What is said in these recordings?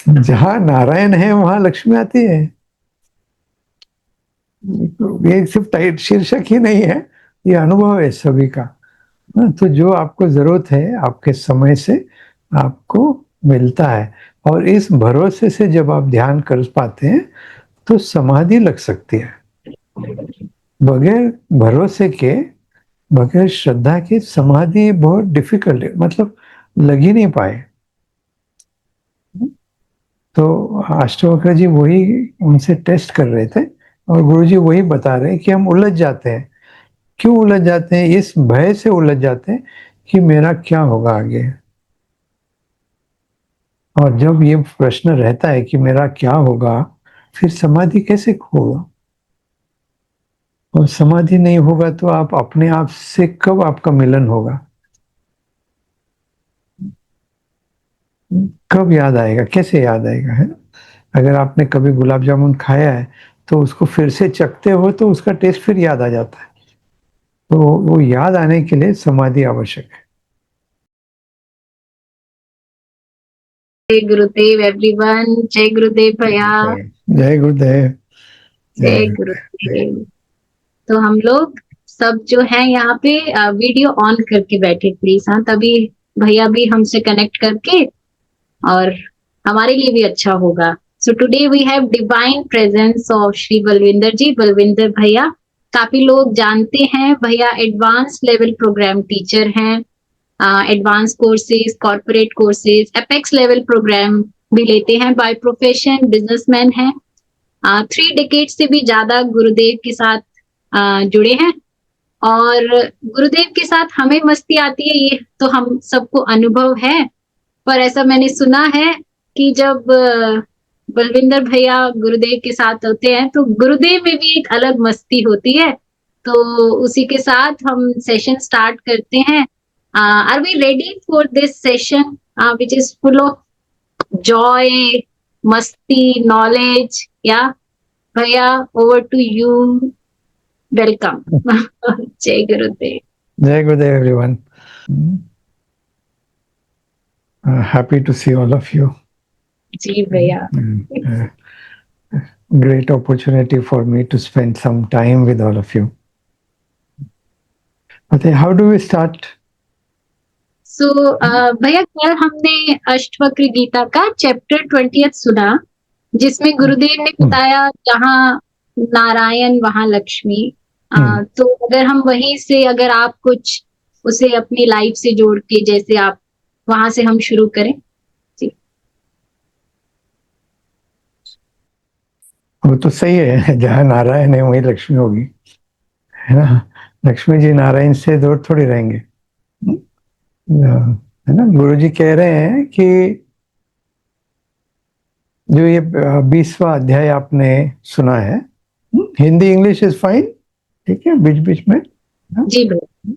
जहां नारायण है वहां लक्ष्मी आती है। ये सिर्फ टाइट शीर्षक ही नहीं है, ये अनुभव है सभी का। तो जो आपको जरूरत है आपके समय से आपको मिलता है, और इस भरोसे से जब आप ध्यान कर पाते हैं तो समाधि लग सकती है। बगैर भरोसे के, बगैर श्रद्धा के समाधि बहुत डिफिकल्ट है, मतलब लग ही नहीं पाए। तो अष्टावक्र जी वही उनसे टेस्ट कर रहे थे, और गुरु जी वही बता रहे हैं कि हम उलझ जाते हैं। क्यों उलझ जाते हैं? इस भय से उलझ जाते हैं कि मेरा क्या होगा आगे। और जब ये प्रश्न रहता है कि मेरा क्या होगा, फिर समाधि कैसे होगा? और समाधि नहीं होगा तो आप अपने आप से कब आपका मिलन होगा? कब याद आएगा? कैसे याद आएगा, है ना? अगर आपने कभी गुलाब जामुन खाया है तो उसको फिर से चखते हो तो उसका टेस्ट फिर याद आ जाता है। तो वो याद आने के लिए समाधि आवश्यक है। जय गुरुदेव एवरीवन। जय गुरुदेव भैया। जय गुरुदेव। जय जय गुरुदेव। गुरुदेव। तो हम लोग सब जो है यहाँ पे वीडियो ऑन करके बैठे प्लीज। हाँ, तभी भैया भी हमसे कनेक्ट करके और हमारे लिए भी अच्छा होगा। So today we have divine presence of Shri Balvinder ji, Balvinder भैया। काफी लोग जानते हैं भैया एडवांस लेवल प्रोग्राम टीचर हैं। Advance courses, corporate courses, apex level program भी लेते हैं। बाय प्रोफेशन बिजनेसमैन हैं। 3 डेकेड से भी ज्यादा गुरुदेव के साथ जुड़े हैं। और गुरुदेव के साथ हमें मस्ती आती है, ये तो हम सबको अनुभव है। पर ऐसा मैंने सुना है कि जब बलविंदर भैया गुरुदेव के साथ होते हैं तो गुरुदेव में भी एक अलग मस्ती होती है। तो उसी के साथ हम सेशन स्टार्ट करते हैं। Are we ready for this session which is full of joy, मस्ती, नॉलेज? या भैया, ओवर टू यू। वेलकम। जय गुरुदेव। जय गुरुदेव everyone. Happy to see all of you. जी भैया। Great opportunity for me to spend some time with all of you. Okay, how do we start? सो भैया, कल हमने अष्टवक्र गीता का चैप्टर 20 सुना, जिसमें गुरुदेव ने बताया जहाँ नारायण वहां लक्ष्मी। तो अगर हम वहीं से, अगर आप कुछ उसे अपनी लाइफ से जोड़ के, जैसे आप वहां से हम शुरू करें। जी। वो तो सही है, जहाँ नारायण है वहीं लक्ष्मी होगी, है ना? लक्ष्मी जी नारायण से दूर थोड़ी रहेंगे, है ना? गुरु जी कह रहे हैं कि जो ये 20वां अध्याय आपने सुना है, हिंदी इंग्लिश इज फाइन, ठीक है, बीच बीच में। जी भैया।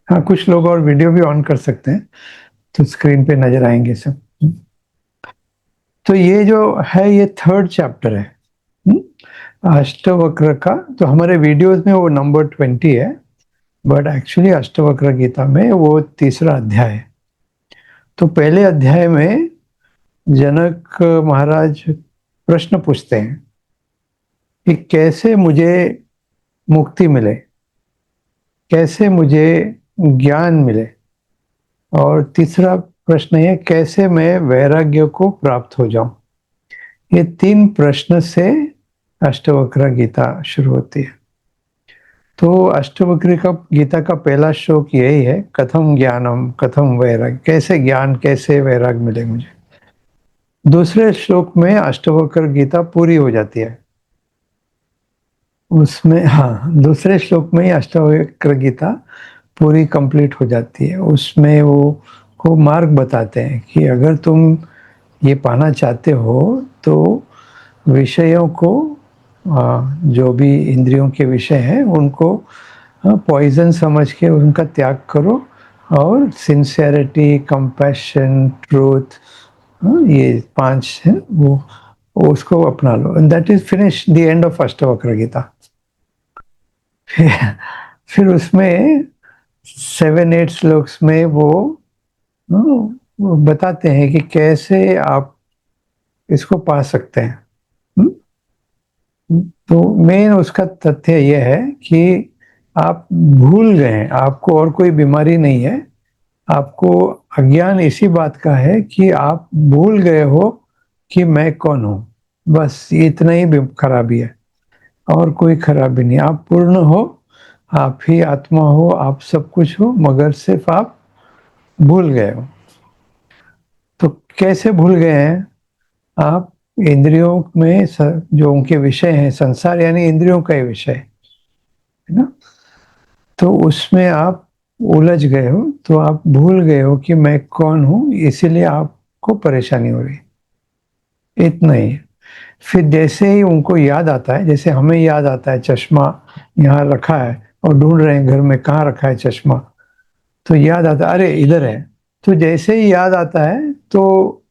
हाँ, कुछ लोग और वीडियो भी ऑन कर सकते हैं तो स्क्रीन पे नजर आएंगे सब। तो ये जो है ये 3rd चैप्टर है अष्टवक्र का। तो हमारे वीडियोस में वो नंबर 20 है, बट एक्चुअली अष्टवक्र गीता में वो 3रा अध्याय है। तो पहले अध्याय में जनक महाराज प्रश्न पूछते हैं कि कैसे मुझे मुक्ति मिले, कैसे मुझे ज्ञान मिले, और तीसरा प्रश्न है कैसे मैं वैराग्य को प्राप्त हो जाऊं। ये 3 प्रश्न से अष्टवक्र गीता शुरू होती है। तो अष्टवक्र का गीता का पहला श्लोक यही है, कथम ज्ञानम कथम वैराग, कैसे ज्ञान कैसे वैराग मिले मुझे। दूसरे श्लोक में अष्टवक्र गीता पूरी हो जाती है। उसमें, हाँ, दूसरे श्लोक में ही अष्टवक्र गीता पूरी कंप्लीट हो जाती है। उसमें वो को मार्ग बताते हैं कि अगर तुम ये पाना चाहते हो तो विषयों को, जो भी इंद्रियों के विषय हैं उनको पॉइजन समझ के उनका त्याग करो, और सिंसियरिटी, कंपैशन, ट्रूथ, ये 5 है वो उसको अपना लो, and that is finish the end of Ashtavakra Gita. फिर उसमें 7-8 श्लोक्स में वो बताते हैं कि कैसे आप इसको पा सकते हैं। हम्म? तो मेन उसका तथ्य यह है कि आप भूल गए हैं, आपको और कोई बीमारी नहीं है, आपको अज्ञान इसी बात का है कि आप भूल गए हो कि मैं कौन हूं। बस इतना ही खराबी है, और कोई खराबी नहीं। आप पूर्ण हो, आप ही आत्मा हो, आप सब कुछ हो, मगर सिर्फ आप भूल गए हो। तो कैसे भूल गए हैं आप? इंद्रियों में जो उनके विषय हैं, संसार यानी इंद्रियों का ही विषय है ना, तो उसमें आप उलझ गए हो, तो आप भूल गए हो कि मैं कौन हूं, इसीलिए आपको परेशानी हो रही, इतना ही। फिर जैसे ही उनको याद आता है, जैसे हमें याद आता है चश्मा यहाँ रखा है और ढूंढ रहे हैं घर में कहाँ रखा है चश्मा, तो याद आता है अरे इधर है। तो जैसे ही याद आता है तो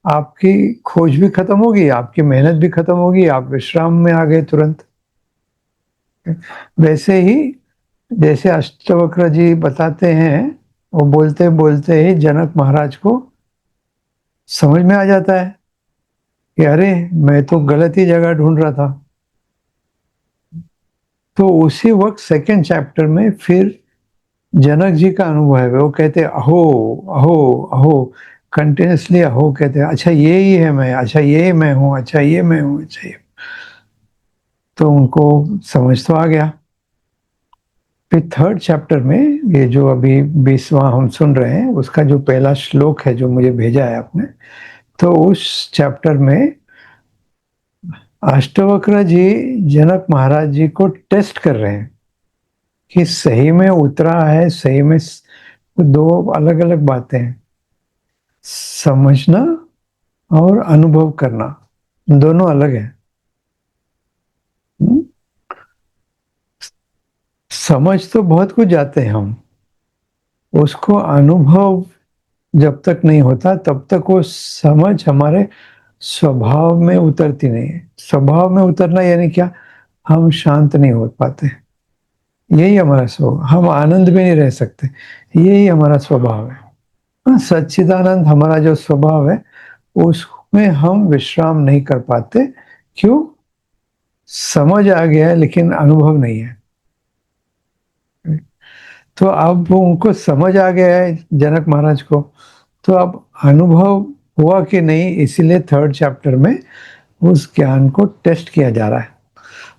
आपकी खोज भी खत्म होगी, आपकी मेहनत भी खत्म होगी, आप विश्राम में आ गए तुरंत। वैसे ही जैसे अष्टवक्र जी बताते हैं, वो बोलते बोलते ही जनक महाराज को समझ में आ जाता है कि अरे मैं तो गलत ही जगह ढूंढ रहा था। तो उसी वक्त सेकंड चैप्टर में फिर जनक जी का अनुभव है, वो कहते अहो अहो अहो, कंटिन्यूसली अहो कहते हैं, अच्छा ये ही है मैं, अच्छा ये मैं हूँ, अच्छा ये मैं हूँ, अच्छा ये। तो उनको समझ तो आ गया। फिर थर्ड चैप्टर में, ये जो अभी 20वां हम सुन रहे हैं, उसका जो पहला श्लोक है जो मुझे भेजा है आपने, तो उस चैप्टर में अष्टवक्र जी जनक महाराज जी को टेस्ट कर रहे हैं कि सही में उतरा है, सही में। दो अलग अलग बातें हैं, समझना और अनुभव करना, दोनों अलग है। हम्म? समझ तो बहुत कुछ जाते हैं हम, उसको अनुभव जब तक नहीं होता तब तक वो समझ हमारे स्वभाव में उतरती नहीं है। स्वभाव में उतरना यानी क्या? हम शांत नहीं हो पाते, यही हमारा स्वभाव। हम आनंद में नहीं रह सकते, यही हमारा स्वभाव है। हाँ, सच्चिदानंद हमारा जो स्वभाव है, उसमें हम विश्राम नहीं कर पाते। क्यों? समझ आ गया है लेकिन अनुभव नहीं है। तो अब वो उनको समझ आ गया है जनक महाराज को, तो अब अनुभव हुआ कि नहीं, इसीलिए थर्ड चैप्टर में उस ज्ञान को टेस्ट किया जा रहा है।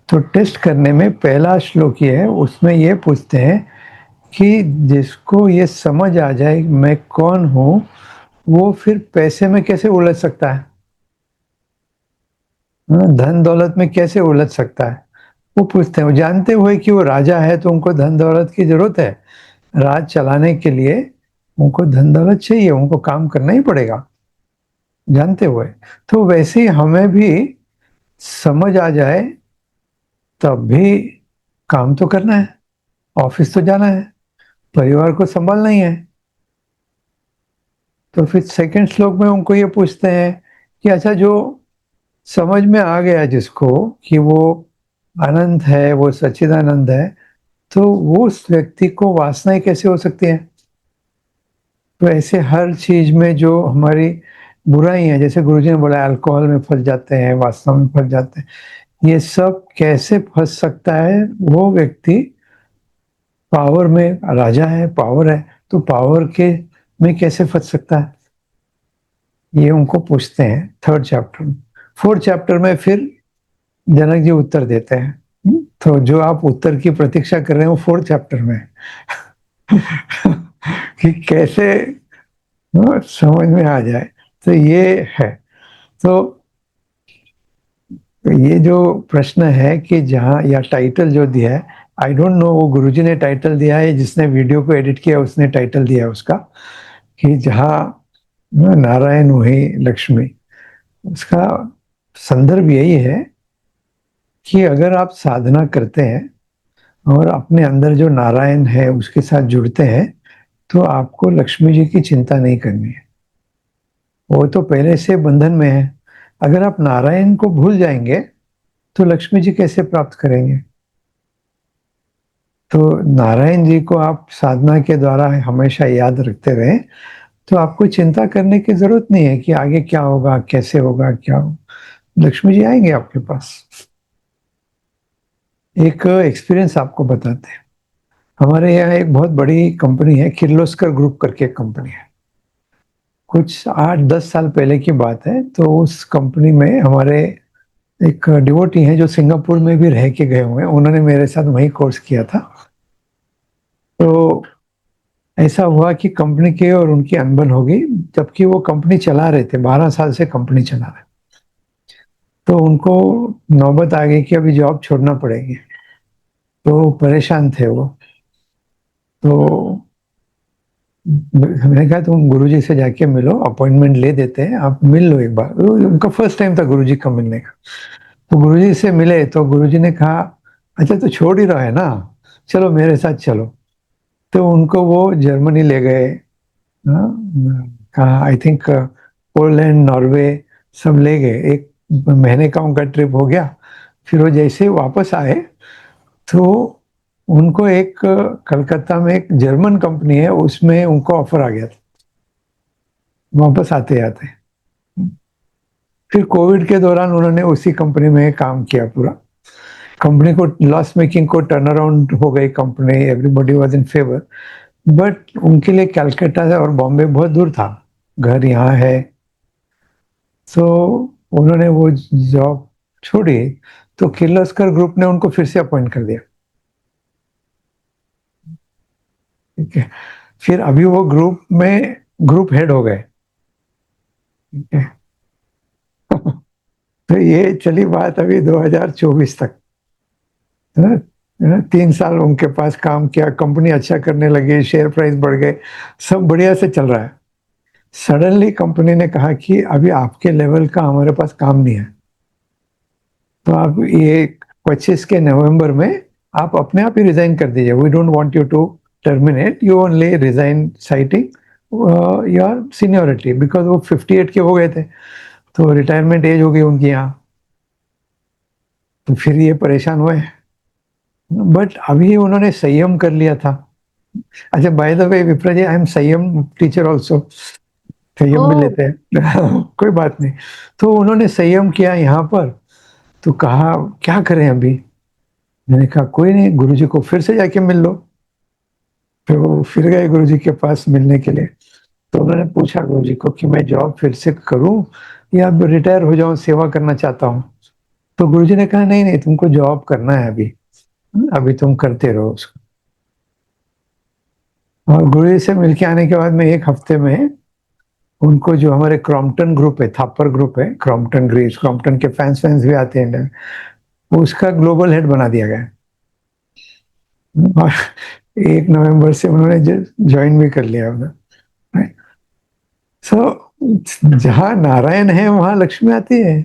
तो टेस्ट करने में पहला श्लोक ये है, उसमें ये पूछते हैं कि जिसको ये समझ आ जाए मैं कौन हूं, वो फिर पैसे में कैसे उलझ सकता है? धन दौलत में कैसे उलझ सकता है? वो पूछते हैं, वो जानते हुए कि वो राजा है तो उनको धन दौलत की जरूरत है, राज चलाने के लिए उनको धन दौलत चाहिए, उनको काम करना ही पड़ेगा जानते हुए। तो वैसे ही हमें भी समझ आ जाए तब भी काम तो करना है, ऑफिस तो जाना है, परिवार को संभालना ही है। तो फिर सेकंड श्लोक में उनको ये पूछते हैं कि अच्छा, जो समझ में आ गया जिसको कि वो अनंत है, वो सच्चिदानंद है, तो वो उस व्यक्ति को वासनाएं कैसे हो सकती हैं? तो ऐसे हर चीज में जो हमारी बुराई है, जैसे गुरुजी ने बोला अल्कोहल में फंस जाते हैं, वासना में फंस जाते हैं, ये सब कैसे फंस सकता है? वो व्यक्ति पावर में राजा है, पावर है, तो पावर के में कैसे फंस सकता है? ये उनको पूछते हैं थर्ड चैप्टर में। फोर्थ चैप्टर में फिर जनक जी उत्तर देते हैं। तो जो आप उत्तर की प्रतीक्षा कर रहे हैं वो फोर्थ चैप्टर में कि कैसे समझ में आ जाए। तो ये है। तो ये जो प्रश्न है कि जहाँ, या टाइटल जो दिया है, आई डोंट नो वो गुरुजी ने टाइटल दिया है, जिसने वीडियो को एडिट किया उसने टाइटल दिया है उसका, कि जहाँ नारायण वही लक्ष्मी। उसका संदर्भ यही है कि अगर आप साधना करते हैं और अपने अंदर जो नारायण है उसके साथ जुड़ते हैं, तो आपको लक्ष्मी जी की चिंता नहीं करनी है, वो तो पहले से बंधन में है। अगर आप नारायण को भूल जाएंगे तो लक्ष्मी जी कैसे प्राप्त करेंगे? तो नारायण जी को आप साधना के द्वारा हमेशा याद रखते रहें, तो आपको चिंता करने की जरूरत नहीं है कि आगे क्या होगा, कैसे होगा, क्या होगा। लक्ष्मी जी आएंगे आपके पास। एक एक्सपीरियंस आपको बताते हैं। हमारे यहाँ एक बहुत बड़ी कंपनी है, किर्लोस्कर ग्रुप करके एक कंपनी है। कुछ 8-10 साल पहले की बात है। तो उस कंपनी में हमारे एक डिवोटी हैं जो सिंगापुर में भी रह के गए हुए हैं, उन्होंने मेरे साथ वही कोर्स किया था। तो ऐसा हुआ कि कंपनी की और उनकी अनबन हो गई, जबकि वो कंपनी चला रहे थे, 12 साल से कंपनी चला रहे। तो उनको नौबत आ गई कि अभी जॉब छोड़ना पड़ेगी। तो परेशान थे वो। तो मैंने कहा तुम गुरुजी से जाके मिलो, अपॉइंटमेंट ले देते हैं, आप मिल लो एक बार। उनका फर्स्ट टाइम था गुरुजी का मिलने का। तो गुरुजी से मिले तो गुरुजी ने कहा अच्छा तो छोड़ ही रहा है ना, चलो मेरे साथ चलो। तो उनको वो जर्मनी ले गए। कहा आई थिंक पोलैंड, नॉर्वे सब ले गए। एक महीने का उनका ट्रिप हो गया। फिर वो जैसे ही वापस आए तो उनको एक कलकत्ता में एक जर्मन कंपनी है, उसमें उनको ऑफर आ गया था वापस आते आते। फिर कोविड के दौरान उन्होंने उसी कंपनी में काम किया पूरा। कंपनी को लॉस मेकिंग को टर्न अराउंड हो गई company, everybody was in favour. But उनके लिए कलकत्ता और बॉम्बे बहुत दूर था, घर यहाँ है। तो उन्होंने वो जॉब छोड़ी। तो किर्लोस्कर ग्रुप ने उनको फिर से अपॉइंट कर दिया। ठीक है। फिर अभी वो ग्रुप में ग्रुप हेड हो गए। ठीक है। तो ये चली बात अभी 2024 तक। 3 साल उनके पास काम किया, कंपनी अच्छा करने लगी, शेयर प्राइस बढ़ गए, सब बढ़िया से चल रहा है। सडनली कंपनी ने कहा कि अभी आपके लेवल का हमारे पास काम नहीं है, तो आप ये 25 के नवंबर में आप अपने आप ही रिजाइन कर दीजिए। We don't want you to terminate, you only resign citing your seniority, because वो 58 के हो गए थे, तो रिटायरमेंट एज हो गई उनकी यहाँ। तो फिर ये परेशान हुए। बट अभी उन्होंने संयम कर लिया था। अच्छा by the way Vipra ji, I am Sanyam teacher also, Sanyam भी ओ लेते हैं। कोई बात नहीं। तो उन्होंने संयम किया यहाँ पर। तो कहा क्या करें अभी। मैंने कहा कोई नहीं, गुरुजी को फिर से जाके मिल लो। फिर वो फिर गए गुरुजी के पास मिलने के लिए। तो उन्होंने पूछा गुरुजी को कि मैं जॉब फिर से करूं या अब रिटायर हो जाऊं, सेवा करना चाहता हूं। तो गुरुजी ने कहा नहीं नहीं, तुमको जॉब करना है अभी, अभी तुम करते रहो उसको। और गुरुजी से मिलके आने के बाद में एक हफ्ते में उनको, जो हमारे क्रॉम्पटन ग्रुप है, थापर ग्रुप है, क्रॉम्पटन ग्रीव्स, क्रॉम्पटन के फैंस फैंस भी आते हैं इंडिया में, उसका ग्लोबल हेड बना दिया गया। और 1 नवंबर से उन्होंने ज्वाइन भी कर लिया उन्होंने। सो जहां नारायण है वहां लक्ष्मी आती है।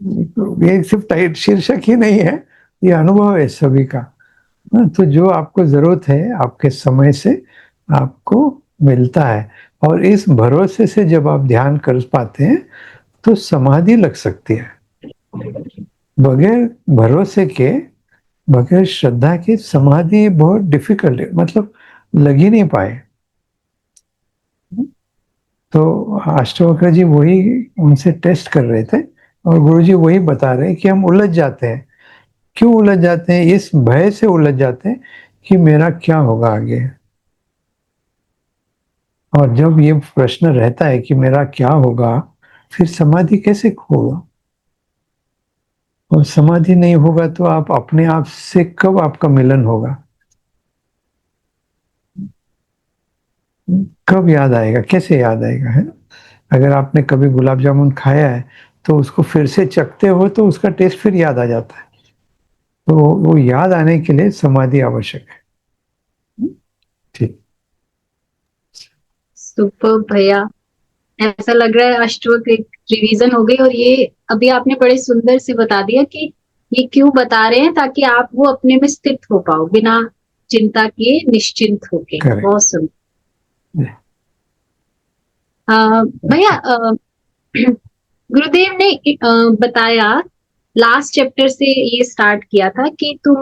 ये सिर्फ टाइट शीर्षक ही नहीं है, ये अनुभव है सभी का। तो जो आपको जरूरत है आपके समय से आपको मिलता है। और इस भरोसे से जब आप ध्यान कर पाते हैं तो समाधि लग सकती है। बगैर भरोसे के, बगैर श्रद्धा के समाधि बहुत डिफिकल्ट है, मतलब लग ही नहीं पाए। तो अष्टवक्र जी वही उनसे टेस्ट कर रहे थे, और गुरु जी वही बता रहे हैं कि हम उलझ जाते हैं। क्यों उलझ जाते हैं? इस भय से उलझ जाते हैं कि मेरा क्या होगा आगे। और जब ये प्रश्न रहता है कि मेरा क्या होगा, फिर समाधि कैसे होगा? और समाधि नहीं होगा तो आप अपने आप से कब आपका मिलन होगा? कब याद आएगा, कैसे याद आएगा, है ना? अगर आपने कभी गुलाब जामुन खाया है तो उसको फिर से चखते हो तो उसका टेस्ट फिर याद आ जाता है। तो वो याद आने के लिए समाधि आवश्यक है। ठीक। सुपर भैया, ऐसा लग रहा है अष्टवक एक रिवीजन हो गई। और ये अभी आपने बड़े सुंदर से बता दिया कि ये क्यों बता रहे हैं, ताकि आप वो अपने में स्थित हो पाओ बिना चिंता किए, निश्चिंत होके। करेक्ट। बहुत सुंदर। भैया, गुरुदेव ने बताया, लास्ट चैप्टर से ये स्टार्ट किया था कि तुम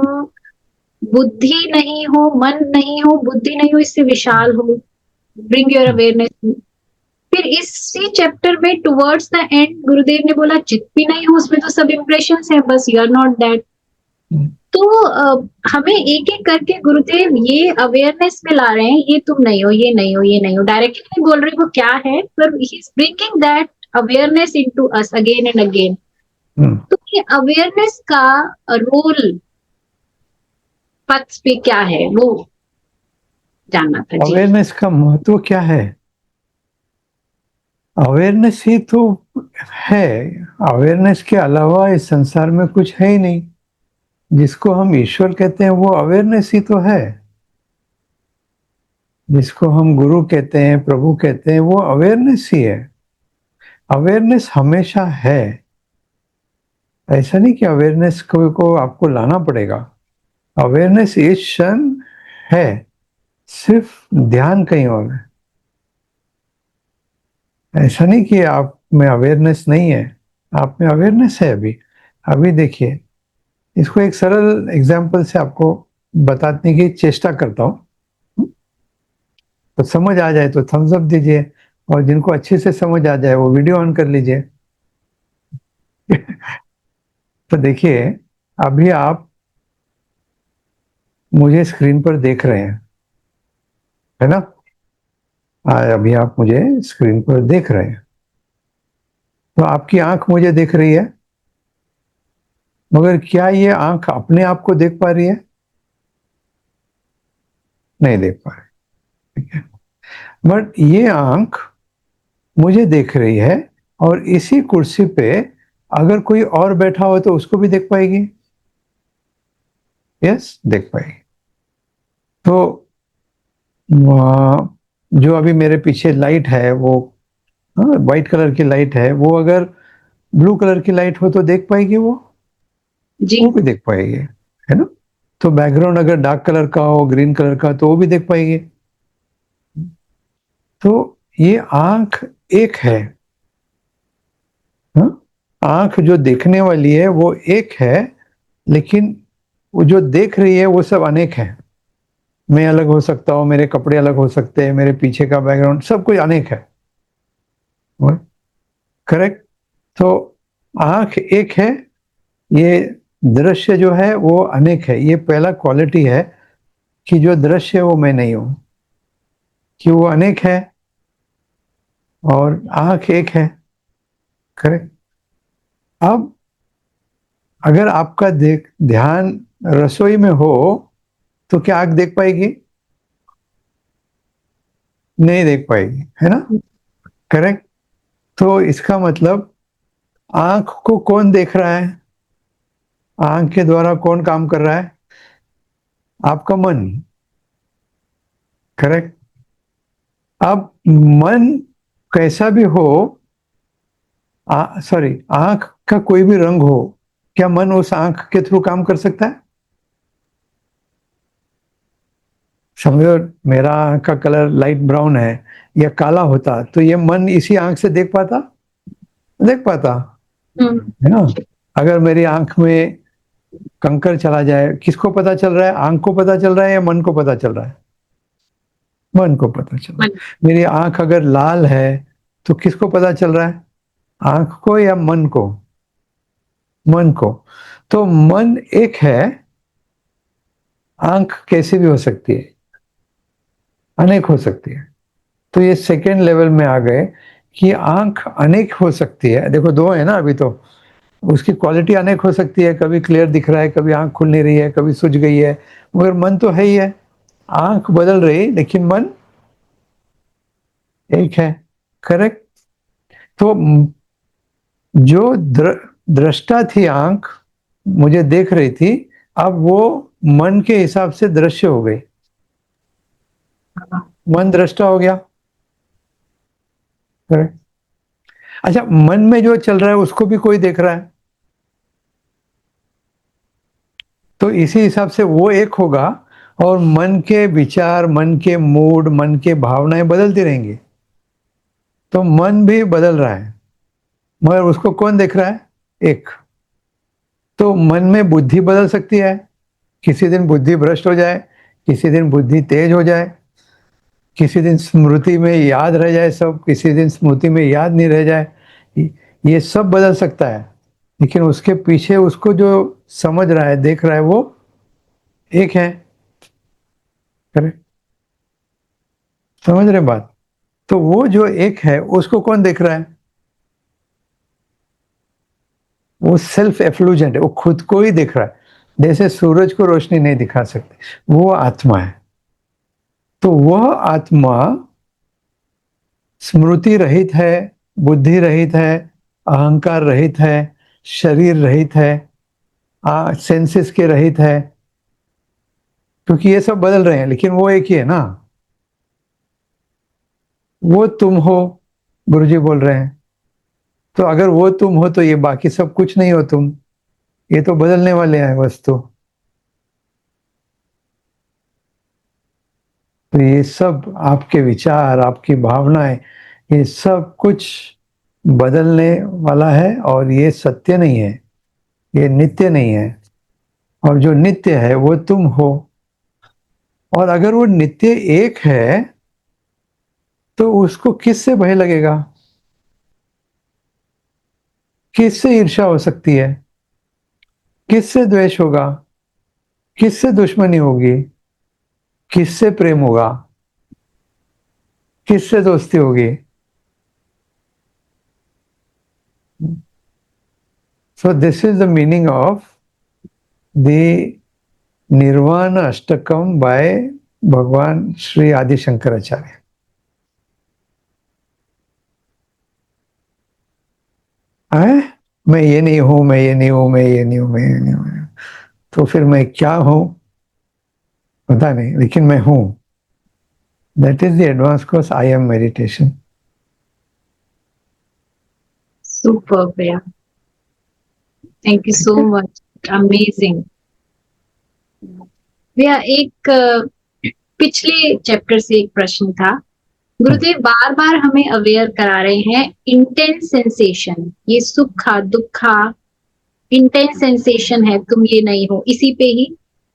बुद्धि नहीं हो, मन नहीं हो, बुद्धि नहीं हो, इससे विशाल हो। Bring your awareness. फिर इसी चैप्टर में टुवर्ड्स द एंड गुरुदेव ने बोला चित भी नहीं हो, उसमें तो सब इम्प्रेशंस है, बस यू आर नॉट दैट। तो हमें एक एक करके गुरुदेव ये अवेयरनेस में ला रहे हैं, ये तुम नहीं हो, ये नहीं हो, ये नहीं हो। डायरेक्टली नहीं बोल रहे वो क्या है, पर he is bringing that awareness into us again and again. तो ये अवेयरनेस का रोल पथ पे क्या है वो जानना था जी। अवेयरनेस का महत्व क्या है? अवेयरनेस ही तो है। अवेयरनेस के अलावा इस संसार में कुछ है ही नहीं। जिसको हम ईश्वर कहते हैं वो अवेयरनेस ही तो है। जिसको हम गुरु कहते हैं, प्रभु कहते हैं, वो अवेयरनेस ही है। अवेयरनेस हमेशा है। ऐसा नहीं कि अवेयरनेस को आपको लाना पड़ेगा। अवेयरनेस इस क्षण है, सिर्फ ध्यान कहीं और है। ऐसा नहीं कि आप में अवेयरनेस नहीं है, आप में अवेयरनेस है। अभी अभी देखिए, इसको एक सरल एग्जाम्पल से आपको बताने की चेष्टा करता हूं, तो समझ आ जाए तो थम्स अप दीजिए, और जिनको अच्छे से समझ आ जाए वो वीडियो ऑन कर लीजिए। तो देखिए, अभी आप मुझे स्क्रीन पर देख रहे हैं, है ना? अभी आप मुझे स्क्रीन पर देख रहे हैं, तो आपकी आंख मुझे देख रही है, मगर क्या ये आंख अपने आप को देख पा रही है? नहीं देख पा रही, ठीक है। बट ये आंख मुझे देख रही है, और इसी कुर्सी पे अगर कोई और बैठा हो तो उसको भी देख पाएगी। यस, देख पाएगी। तो जो अभी मेरे पीछे लाइट है वो व्हाइट कलर की लाइट है, वो अगर ब्लू कलर की लाइट हो तो देख पाएगी जी। वो भी देख पाएगी, है ना? तो बैकग्राउंड अगर डार्क कलर का हो, ग्रीन कलर का, तो वो भी देख पाएगी। तो ये आंख एक है। हाँ? आंख जो देखने वाली है वो एक है, लेकिन वो जो देख रही है वो सब अनेक है। मैं अलग हो सकता हूँ, मेरे कपड़े अलग हो सकते हैं, मेरे पीछे का बैकग्राउंड, सब कुछ अनेक है। करेक्ट? तो आंख एक है, ये दृश्य जो है वो अनेक है। ये पहला क्वालिटी है कि जो दृश्य है वो मैं नहीं हूं, कि वो अनेक है और आंख एक है। करेक्ट? अब अगर आपका ध्यान रसोई में हो तो क्या आंख देख पाएगी? नहीं देख पाएगी, है ना? करेक्ट? तो इसका मतलब आंख को कौन देख रहा है? आंख के द्वारा कौन काम कर रहा है? आपका मन। करेक्ट? अब मन कैसा भी हो, सॉरी, आंख का कोई भी रंग हो, क्या मन उस आंख के थ्रू काम कर सकता है? समझो मेरा आंख का कलर लाइट ब्राउन है या काला होता, तो ये मन इसी आंख से देख पाता? देख पाता, है ना? अगर मेरी आंख में कंकर चला जाए, किसको पता चल रहा है? आंख को पता चल रहा है या मन को पता चल रहा है? मन को पता चल रहा है। मेरी आंख अगर लाल है तो किसको पता चल रहा है? आंख को या मन को? मन को। तो मन एक है, आंख कैसे भी हो सकती है, अनेक हो सकती है। तो ये सेकेंड लेवल में आ गए कि आंख अनेक हो सकती है। देखो दो है ना अभी, तो उसकी क्वालिटी अनेक हो सकती है। कभी क्लियर दिख रहा है, कभी आंख खुल नहीं रही है, कभी सूझ गई है, मगर मन तो है ही है। आंख बदल रही लेकिन मन एक है। करेक्ट? तो जो दृष्टा थी आंख, मुझे देख रही थी, अब वो मन के हिसाब से दृश्य हो गई। मन दृष्टा हो गया। करेक्ट? अच्छा, मन में जो चल रहा है उसको भी कोई देख रहा है, तो इसी हिसाब से वो एक होगा, और मन के विचार, मन के मूड, मन के भावनाएं बदलती रहेंगी। तो मन भी बदल रहा है, मगर उसको कौन देख रहा है? एक। तो मन में बुद्धि बदल सकती है, किसी दिन बुद्धि भ्रष्ट हो जाए, किसी दिन बुद्धि तेज हो जाए, किसी दिन स्मृति में याद रह जाए सब, किसी दिन स्मृति में याद नहीं रह जाए, ये सब बदल सकता है, लेकिन उसके पीछे उसको जो समझ रहा है, देख रहा है, वो एक है। करेक्ट, समझ रहे बात? तो वो जो एक है उसको कौन देख रहा है? वो सेल्फ एफ्लुजेंट है, वो खुद को ही देख रहा है। जैसे सूरज को रोशनी नहीं दिखा सकते, वो आत्मा है। तो वह आत्मा स्मृति रहित है, बुद्धि रहित है, अहंकार रहित है, शरीर रहित है, सेंसेस के रहित है, क्योंकि ये सब बदल रहे हैं, लेकिन वो एक ही है ना। वो तुम हो, गुरुजी बोल रहे हैं। तो अगर वो तुम हो तो ये बाकी सब कुछ नहीं हो तुम, ये तो बदलने वाले हैं वस्तु। तो ये सब आपके विचार, आपकी भावनाएं, ये सब कुछ बदलने वाला है, और ये सत्य नहीं है, ये नित्य नहीं है। और जो नित्य है वो तुम हो। और अगर वो नित्य एक है तो उसको किससे भय लगेगा? किससे ईर्ष्या हो सकती है? किससे द्वेष होगा? किससे दुश्मनी होगी? किससे प्रेम होगा? किससे दोस्ती होगी? So this is the meaning of the निर्वाण अष्टकम बाय भगवान श्री आदि शंकराचार्य। है, मैं ये नहीं हूं, मैं ये नहीं हूं, मैं ये नहीं हूं, मैं ये नहीं हूं, तो फिर मैं क्या हूं? पता नहीं, लेकिन मैं हूं। That is the advance course I am meditation. Super भैया, थैंक यू ठीक सो है। Much, amazing. भैया एक पिछले चैप्टर से एक प्रश्न था। गुरुदेव बार बार हमें अवेयर करा रहे हैं इंटेंस सेंसेशन, ये सुखा दुखा इंटेंस सेंसेशन है, तुम ये नहीं हो, इसी पे ही।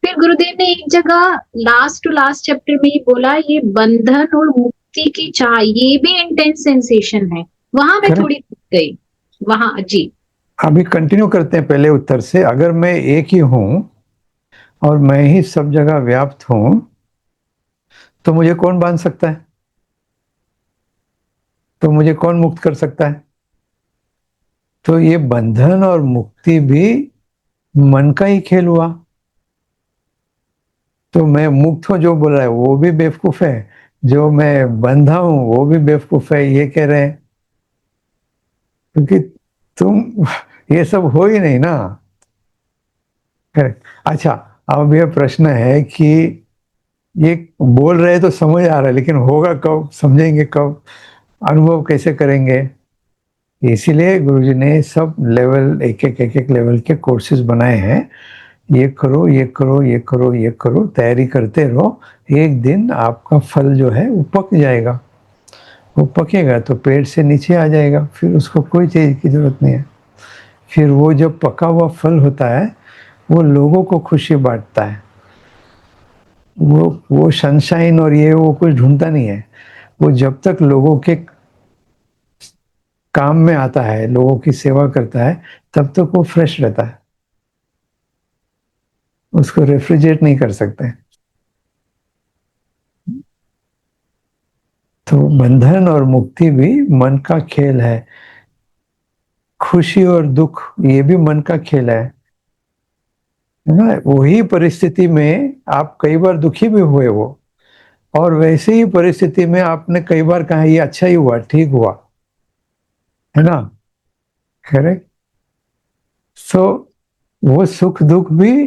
फिर गुरुदेव ने एक जगह लास्ट टू लास्ट चैप्टर में ही बोला ये बंधन और मुक्ति की चाह, ये भी इंटेंस सेंसेशन है। वहां मैं करेक्ट। थोड़ी गई वहां जी। अभी कंटिन्यू करते हैं पहले उत्तर से। अगर मैं एक ही हूं और मैं ही सब जगह व्याप्त हूं तो मुझे कौन बांध सकता है? तो मुझे कौन मुक्त कर सकता है? तो ये बंधन और मुक्ति भी मन का ही खेल हुआ। तो मैं मुक्त हूं जो बोल रहा है वो भी बेवकूफ है, जो मैं बंधा हूं वो भी बेवकूफ है, ये कह रहे हैं। क्योंकि तुम ये सब हो ही नहीं ना। करेक्ट। अच्छा, अब ये प्रश्न है कि ये बोल रहे तो समझ आ रहा है, लेकिन होगा कब, समझेंगे कब, अनुभव कैसे करेंगे? इसीलिए गुरुजी ने सब लेवल, एक एक लेवल के कोर्सेज बनाए हैं। ये करो, ये करो, ये करो, ये करो, तैयारी करते रहो। एक दिन आपका फल जो है वो पक जाएगा। वो पकेगा तो पेड़ से नीचे आ जाएगा, फिर उसको कोई चीज़ की जरूरत नहीं है। फिर वो जब पका हुआ फल होता है वो लोगों को खुशी बांटता है। वो सनशाइन और ये वो कुछ ढूंढता नहीं है। वो जब तक लोगों के काम में आता है, लोगों की सेवा करता है, तब तक वो फ्रेश रहता है। उसको रेफ्रिजरेट नहीं कर सकते। तो बंधन और मुक्ति भी मन का खेल है। खुशी और दुख ये भी मन का खेल है ना। वही परिस्थिति में आप कई बार दुखी भी हुए हो, और वैसे ही परिस्थिति में आपने कई बार कहा ये अच्छा ही हुआ, ठीक हुआ, है ना। करेक्ट। सो वो सुख दुख भी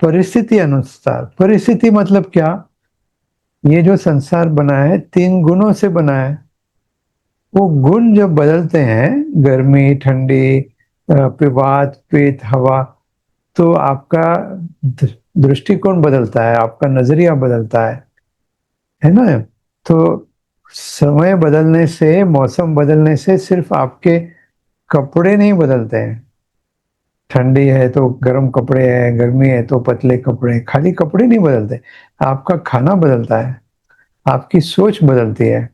परिस्थिति अनुसार। परिस्थिति मतलब क्या? ये जो संसार बना है 3 गुणों से बना है। वो गुण जब बदलते हैं, गर्मी ठंडी, वात पित्त हवा, तो आपका दृष्टिकोण बदलता है, आपका नजरिया बदलता है ना। तो समय बदलने से, मौसम बदलने से सिर्फ आपके कपड़े नहीं बदलते हैं। ठंडी है तो गर्म कपड़े हैं, गर्मी है तो पतले कपड़े। खाली कपड़े नहीं बदलते, आपका खाना बदलता है, आपकी सोच बदलती है।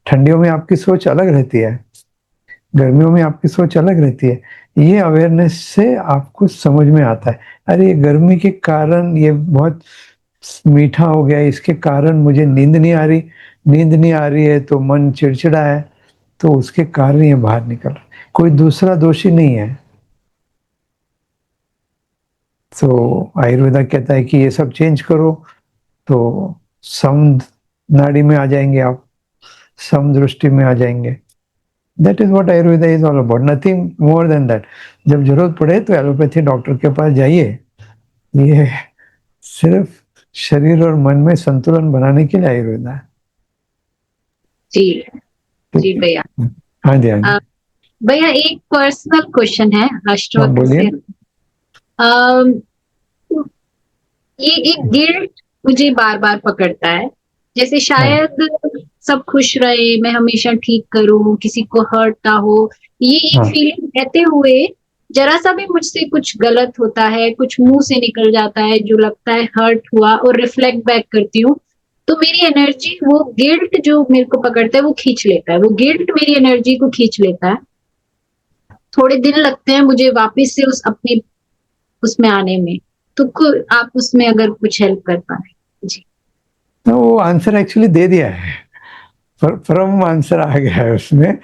ठंडियों में आपकी सोच अलग रहती है, गर्मियों में आपकी सोच अलग रहती है। ये अवेयरनेस से आपको समझ में आता है, अरे ये गर्मी के कारण ये बहुत मीठा हो गया, इसके कारण मुझे नींद नहीं आ रही, नींद नहीं आ रही है तो मन चिड़चिड़ा है, तो उसके कारण ये बाहर निकल रहा है, कोई दूसरा दोषी नहीं है। तो आयुर्वेदा कहता है कि ये सब चेंज करो तो सम नाड़ी में आ जाएंगे आप, सम दृष्टि में आ जाएंगे। That is what Ayurveda is all about, nothing more than that. जब जरूरत पड़े तो एलोपैथी डॉक्टर के पास जाइए, ये सिर्फ शरीर और मन में संतुलन बनाने के लिए आयुर्वेदा है। जी जी ठीक है। भैया। हाँ जी, हाँ जी। भैया एक पर्सनल क्वेश्चन है हाँ अष्टवक्र बोलिए। से। अम, ये एक गिल्ट मुझे बार बार पकड़ता है, जैसे हाँ शायद सब खुश रहे, मैं हमेशा ठीक करूं, किसी को हर्ट ना हो, ये एक हाँ फीलिंग रहते हुए जरा सा भी मुझसे कुछ गलत होता है, कुछ मुंह से निकल जाता है जो लगता है हर्ट हुआ, और रिफ्लेक्ट बैक करती हूँ, तो मेरी एनर्जी, वो गिल्ट जो मेरे को पकड़ता है वो खींच लेता है, वो गिल्ट मेरी एनर्जी को खींच लेता है। थोड़े दिन लगते हैं मुझे वापस से उस अपने उसमें आने में। तो आप उसमें अगर कुछ हेल्प कर पाए जी। तो वो आंसर एक्चुअली दे दिया है, परम आंसर आ गया है उसमें।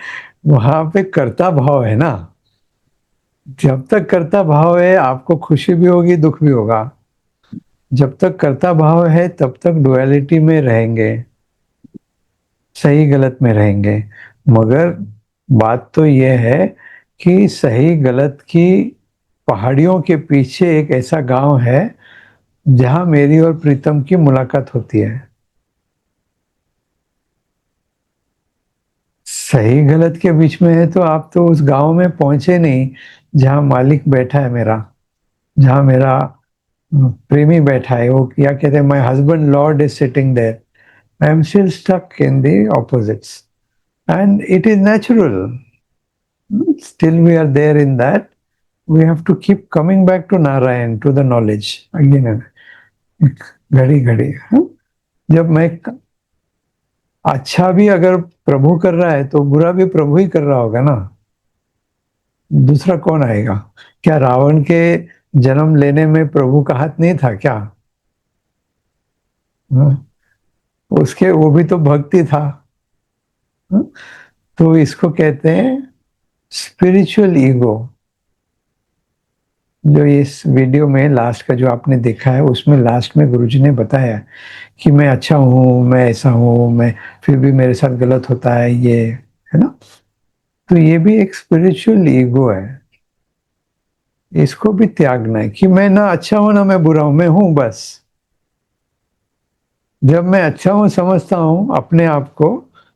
वहां पे कर्ता भाव है ना, जब तक कर्ता भाव है आपको खुशी भी होगी दुख भी होगा। जब तक कर्ता भाव है तब तक डुअलिटी में रहेंगे, सही गलत में रहेंगे। मगर बात तो यह है कि सही गलत की पहाड़ियों के पीछे एक ऐसा गांव है जहां मेरी और प्रीतम की मुलाकात होती है। सही गलत के बीच में है तो आप तो उस गांव में पहुंचे नहीं जहां मालिक बैठा है मेरा, जहां मेरा प्रेमी बैठा है, वो क्या कहते हैं, my husband lord is sitting there. I am still stuck in the opposites and it is natural. Still we are there in that. We have to keep coming back to Narayan, to the knowledge again and घड़ी घड़ी। जब मैं अच्छा भी अगर प्रभु कर रहा है तो बुरा भी प्रभु ही कर रहा होगा ना, दूसरा कौन आएगा? क्या रावण के जन्म लेने में प्रभु का हाथ नहीं था क्या? उसके वो भी तो भक्ति था। तो इसको कहते हैं स्पिरिचुअल ईगो। जो इस वीडियो में लास्ट का जो आपने देखा है उसमें लास्ट में गुरुजी ने बताया कि मैं अच्छा हूँ, मैं ऐसा हूँ, मैं फिर भी मेरे साथ गलत होता है, ये है ना। तो ये भी एक स्पिरिचुअल ईगो है, इसको भी त्यागना है कि मैं ना अच्छा हूं ना मैं बुरा हूं, मैं हूं बस। जब मैं अच्छा हूं समझता हूं अपने आप को,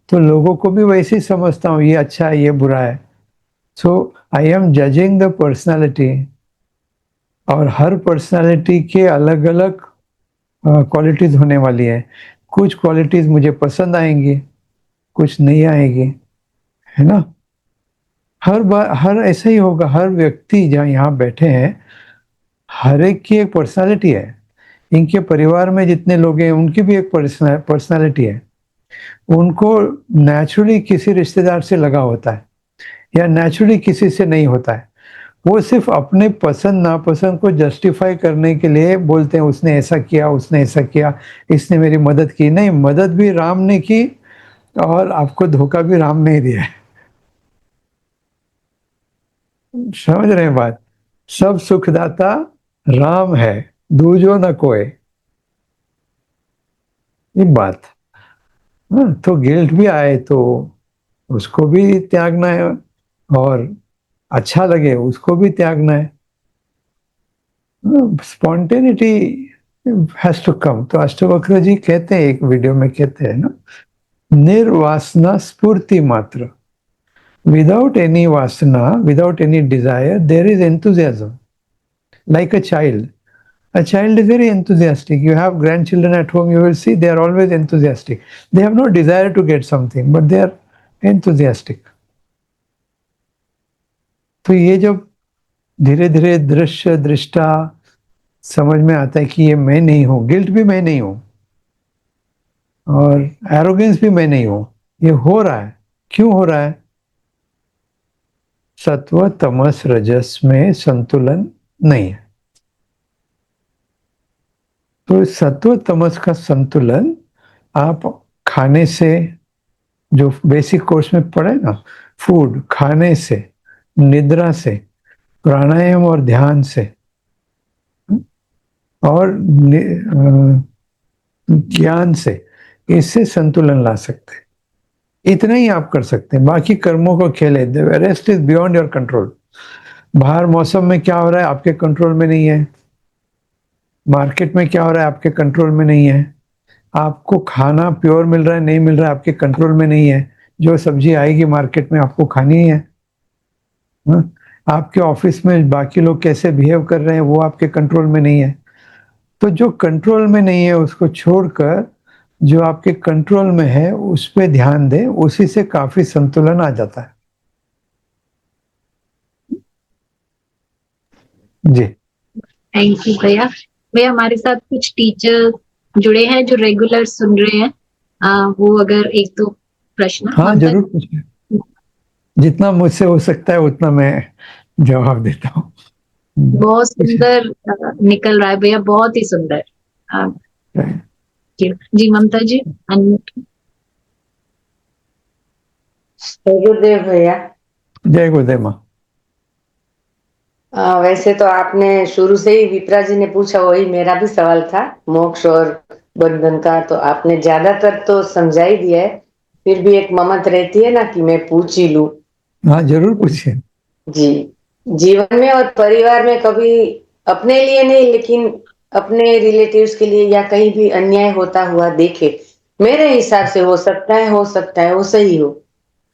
तो लोगों को भी वैसे ही समझता हूं, ये अच्छा है ये बुरा है। So I am judging the personality, और हर पर्सनालिटी के अलग अलग क्वालिटीज होने वाली है। कुछ क्वालिटीज मुझे पसंद आएंगी, कुछ नहीं आएगी, है ना। हर बार हर ऐसा ही होगा, हर व्यक्ति जहाँ यहाँ बैठे हैं हर एक की एक पर्सनालिटी है। इनके परिवार में जितने लोग हैं उनकी भी एक पर्सनालिटी है। उनको नेचुरली किसी रिश्तेदार से लगा होता है या नेचुरली किसी से नहीं होता है। वो सिर्फ अपने पसंद नापसंद को जस्टिफाई करने के लिए बोलते हैं उसने ऐसा किया, उसने ऐसा किया, इसने मेरी मदद की। नहीं, मदद भी राम ने की और आपको धोखा भी राम ने ही दिया है। समझ रहे हैं बात? सब सुखदाता राम है, दूजो न कोई। ये बात। हाँ, तो गिल्ट भी आए तो उसको भी त्यागना है, और अच्छा लगे उसको भी त्यागना है। Spontaneity has to come. तो अष्टवक्र जी कहते हैं, एक वीडियो में कहते हैं ना, निर्वासना स्फूर्ति मात्र। विदाउट एनी वासना, without any desire, there is enthusiasm, like a child. A child is very enthusiastic. You have grandchildren at home, you will see they are always enthusiastic. They have no desire to get something, but they are enthusiastic. तो ये जब धीरे धीरे दृश्य दृष्टा समझ में आता है कि ये मैं नहीं हूं, गिल्ट भी मैं नहीं हूं, और एरोगेंस भी मैं नहीं हूं। ये हो रहा है, क्यों हो रहा है? सत्व तमस रजस में संतुलन नहीं है। तो सत्व तमस का संतुलन आप खाने से, जो बेसिक कोर्स में पढ़े ना, फूड, खाने से, निद्रा से, प्राणायाम और ध्यान से, और ज्ञान से, इससे संतुलन ला सकते हैं। इतना ही आप कर सकते हैं, बाकी कर्मों को खेले, rest is beyond your control. बाहर मौसम में क्या हो रहा है आपके कंट्रोल में नहीं है, मार्केट में क्या हो रहा है आपके कंट्रोल में नहीं है, आपको खाना प्योर मिल रहा है नहीं मिल रहा है आपके कंट्रोल में नहीं है, जो सब्जी आएगी मार्केट में आपको खानी ही है। हाँ? आपके ऑफिस में बाकी लोग कैसे बिहेव कर रहे हैं वो आपके कंट्रोल में नहीं है। तो जो कंट्रोल में नहीं है उसको छोड़कर जो आपके कंट्रोल में है उस पर ध्यान दें, उसी से काफी संतुलन आ जाता है। जी। थैंक यू भैया। भैया हमारे साथ कुछ टीचर जुड़े हैं जो रेगुलर सुन रहे हैं। वो अगर एक दो प्रश्न हाँ ममता जरूर पूछिए, जितना मुझसे हो सकता है उतना मैं जवाब देता हूँ। बहुत पूछिए। सुंदर निकल रहा है भैया, बहुत ही सुंदर। अ, जी ममता जी, अनम्यूट। गुरुदेव भैया। जय गुरुदेव माँ। वैसे तो आपने शुरू से ही विप्रा जी ने पूछा, वही मेरा भी सवाल था, मोक्ष और बंधन का, तो आपने ज्यादातर तो समझा ही दिया है। फिर भी एक ममत रहती है ना कि मैं पूछ ही लूं। हाँ जरूर पूछिए। जी। जीवन में और परिवार में कभी अपने लिए नहीं लेकिन अपने रिलेटिव्स के लिए या कहीं भी अन्याय होता हुआ देखे, मेरे हिसाब से हो सकता है वो सही हो,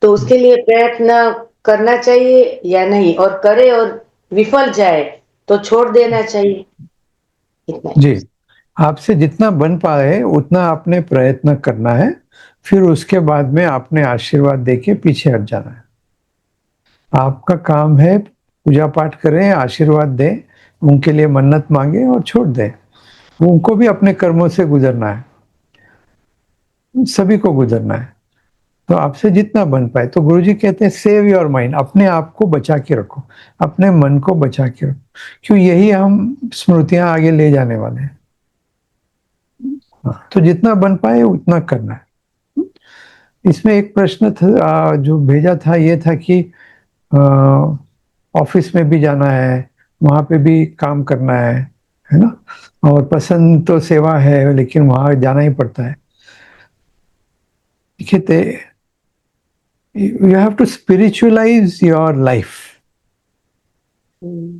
तो उसके लिए प्रयत्न करना चाहिए या नहीं, और करे और विफल जाए तो छोड़ देना चाहिए, इतना ही। जी, आपसे जितना बन पाए उतना आपने प्रयत्न करना है, फिर उसके बाद में आपने आशीर्वाद देके पीछे हट जाना है। आपका काम है पूजा पाठ करें, आशीर्वाद दें, उनके लिए मन्नत मांगे और छोड़ दें। उनको भी अपने कर्मों से गुजरना है, सभी को गुजरना है। तो आपसे जितना बन पाए, तो गुरुजी कहते हैं सेव योर माइंड, अपने आप को बचा के रखो, अपने मन को बचा के रखो, क्यों यही हम स्मृतियां आगे ले जाने वाले हैं। तो जितना बन पाए उतना करना है। इसमें एक प्रश्न था जो भेजा था, ये था कि ऑफिस में भी जाना है, वहां पे भी काम करना है ना, और पसंद तो सेवा है लेकिन वहां जाना ही पड़ता है। देखिए, you have to spiritualize your life.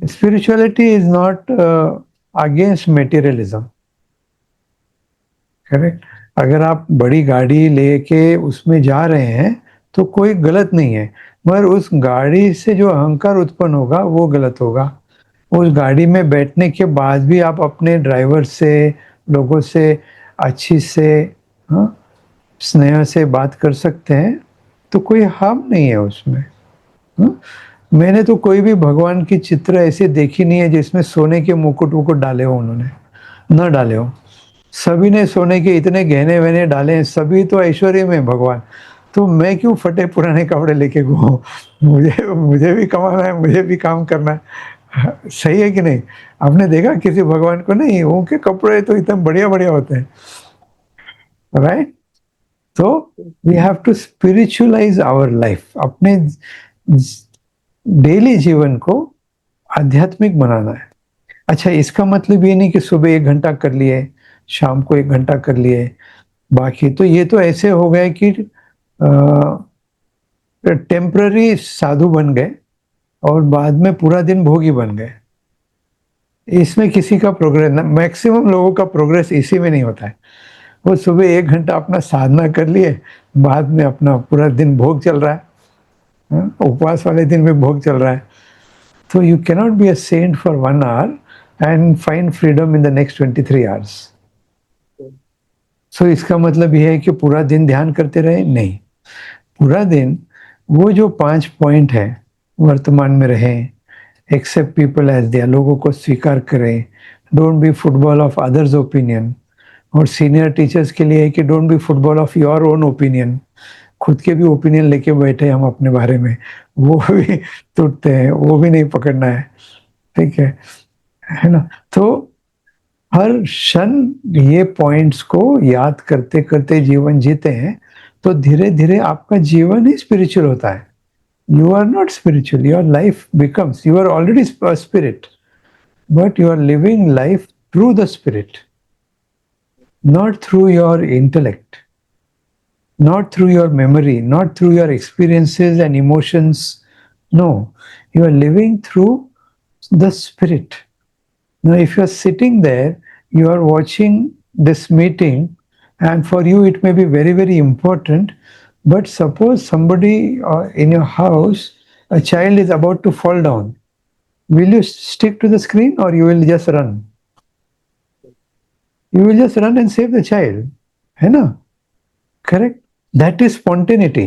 Spirituality is not against materialism. Correct. अगर आप बड़ी गाड़ी लेके उसमें जा रहे हैं तो कोई गलत नहीं है, मगर उस गाड़ी से जो अहंकार उत्पन्न होगा वो गलत होगा। उस गाड़ी में बैठने के बाद भी आप अपने ड्राइवर से, लोगों से अच्छी से, हाँ, स्नेह से बात कर सकते हैं, तो कोई हार्म नहीं है उसमें। हाँ? मैंने तो कोई भी भगवान की चित्र ऐसे देखी नहीं है जिसमें सोने के मुकुट वुकुट डाले हो, उन्होंने न डाले हो। सभी ने सोने के इतने गहने वहने डाले हैं, सभी तो ऐश्वर्य में भगवान। तो मैं क्यों फटे पुराने कपड़े लेके घूमूं? मुझे मुझे भी कमाना है, मुझे भी काम करना है। सही है कि नहीं? आपने देखा किसी भगवान को? नहीं, उनके कपड़े तो इतने बढ़िया बढ़िया होते हैं, राइट? तो we have to spiritualize our life, अपने डेली जीवन को आध्यात्मिक बनाना है। अच्छा, इसका मतलब ये नहीं कि सुबह 1 घंटा कर लिए, शाम को 1 घंटा कर लिए, बाकी तो ये तो ऐसे हो गए कि टेम्पररी साधु बन गए और बाद में पूरा दिन भोगी बन गए। इसमें किसी का प्रोग्रेस, मैक्सिमम लोगों का प्रोग्रेस इसी में नहीं होता है। वो सुबह 1 घंटा अपना साधना कर लिए, बाद में अपना पूरा दिन भोग चल रहा है, उपवास वाले दिन में भोग चल रहा है। तो you cannot be a saint for 1 hour and find freedom in the next 23 hours. So इसका मतलब यह है कि पूरा दिन ध्यान करते रहे? नहीं, पूरा दिन वो जो 5 पॉइंट है, वर्तमान में रहें, accept people as they are, लोगों को स्वीकार करें, don't be football of others opinion, और सीनियर टीचर्स के लिए है कि don't be football of your own opinion, खुद के भी ओपिनियन लेके बैठे हम अपने बारे में, वो भी टूटते हैं, वो भी नहीं पकड़ना है, ठीक है ना। तो हर क्षण ये पॉइंट्स को याद करते करते जीवन जीते हैं तो धीरे धीरे आपका जीवन ही स्पिरिचुअल होता है। You are not spiritual, your life becomes, you are already spirit, but you are living life through the spirit, not through your intellect, not through your memory, not through your experiences and emotions. No, you are living through the spirit. Now, if you are sitting there, you are watching this meeting, and for you it may be very, very important. But suppose somebody in your house, a child is about to fall down. Will you stick to the screen or you will just run? You will just run and save the child, है ना, correct. That is spontaneity.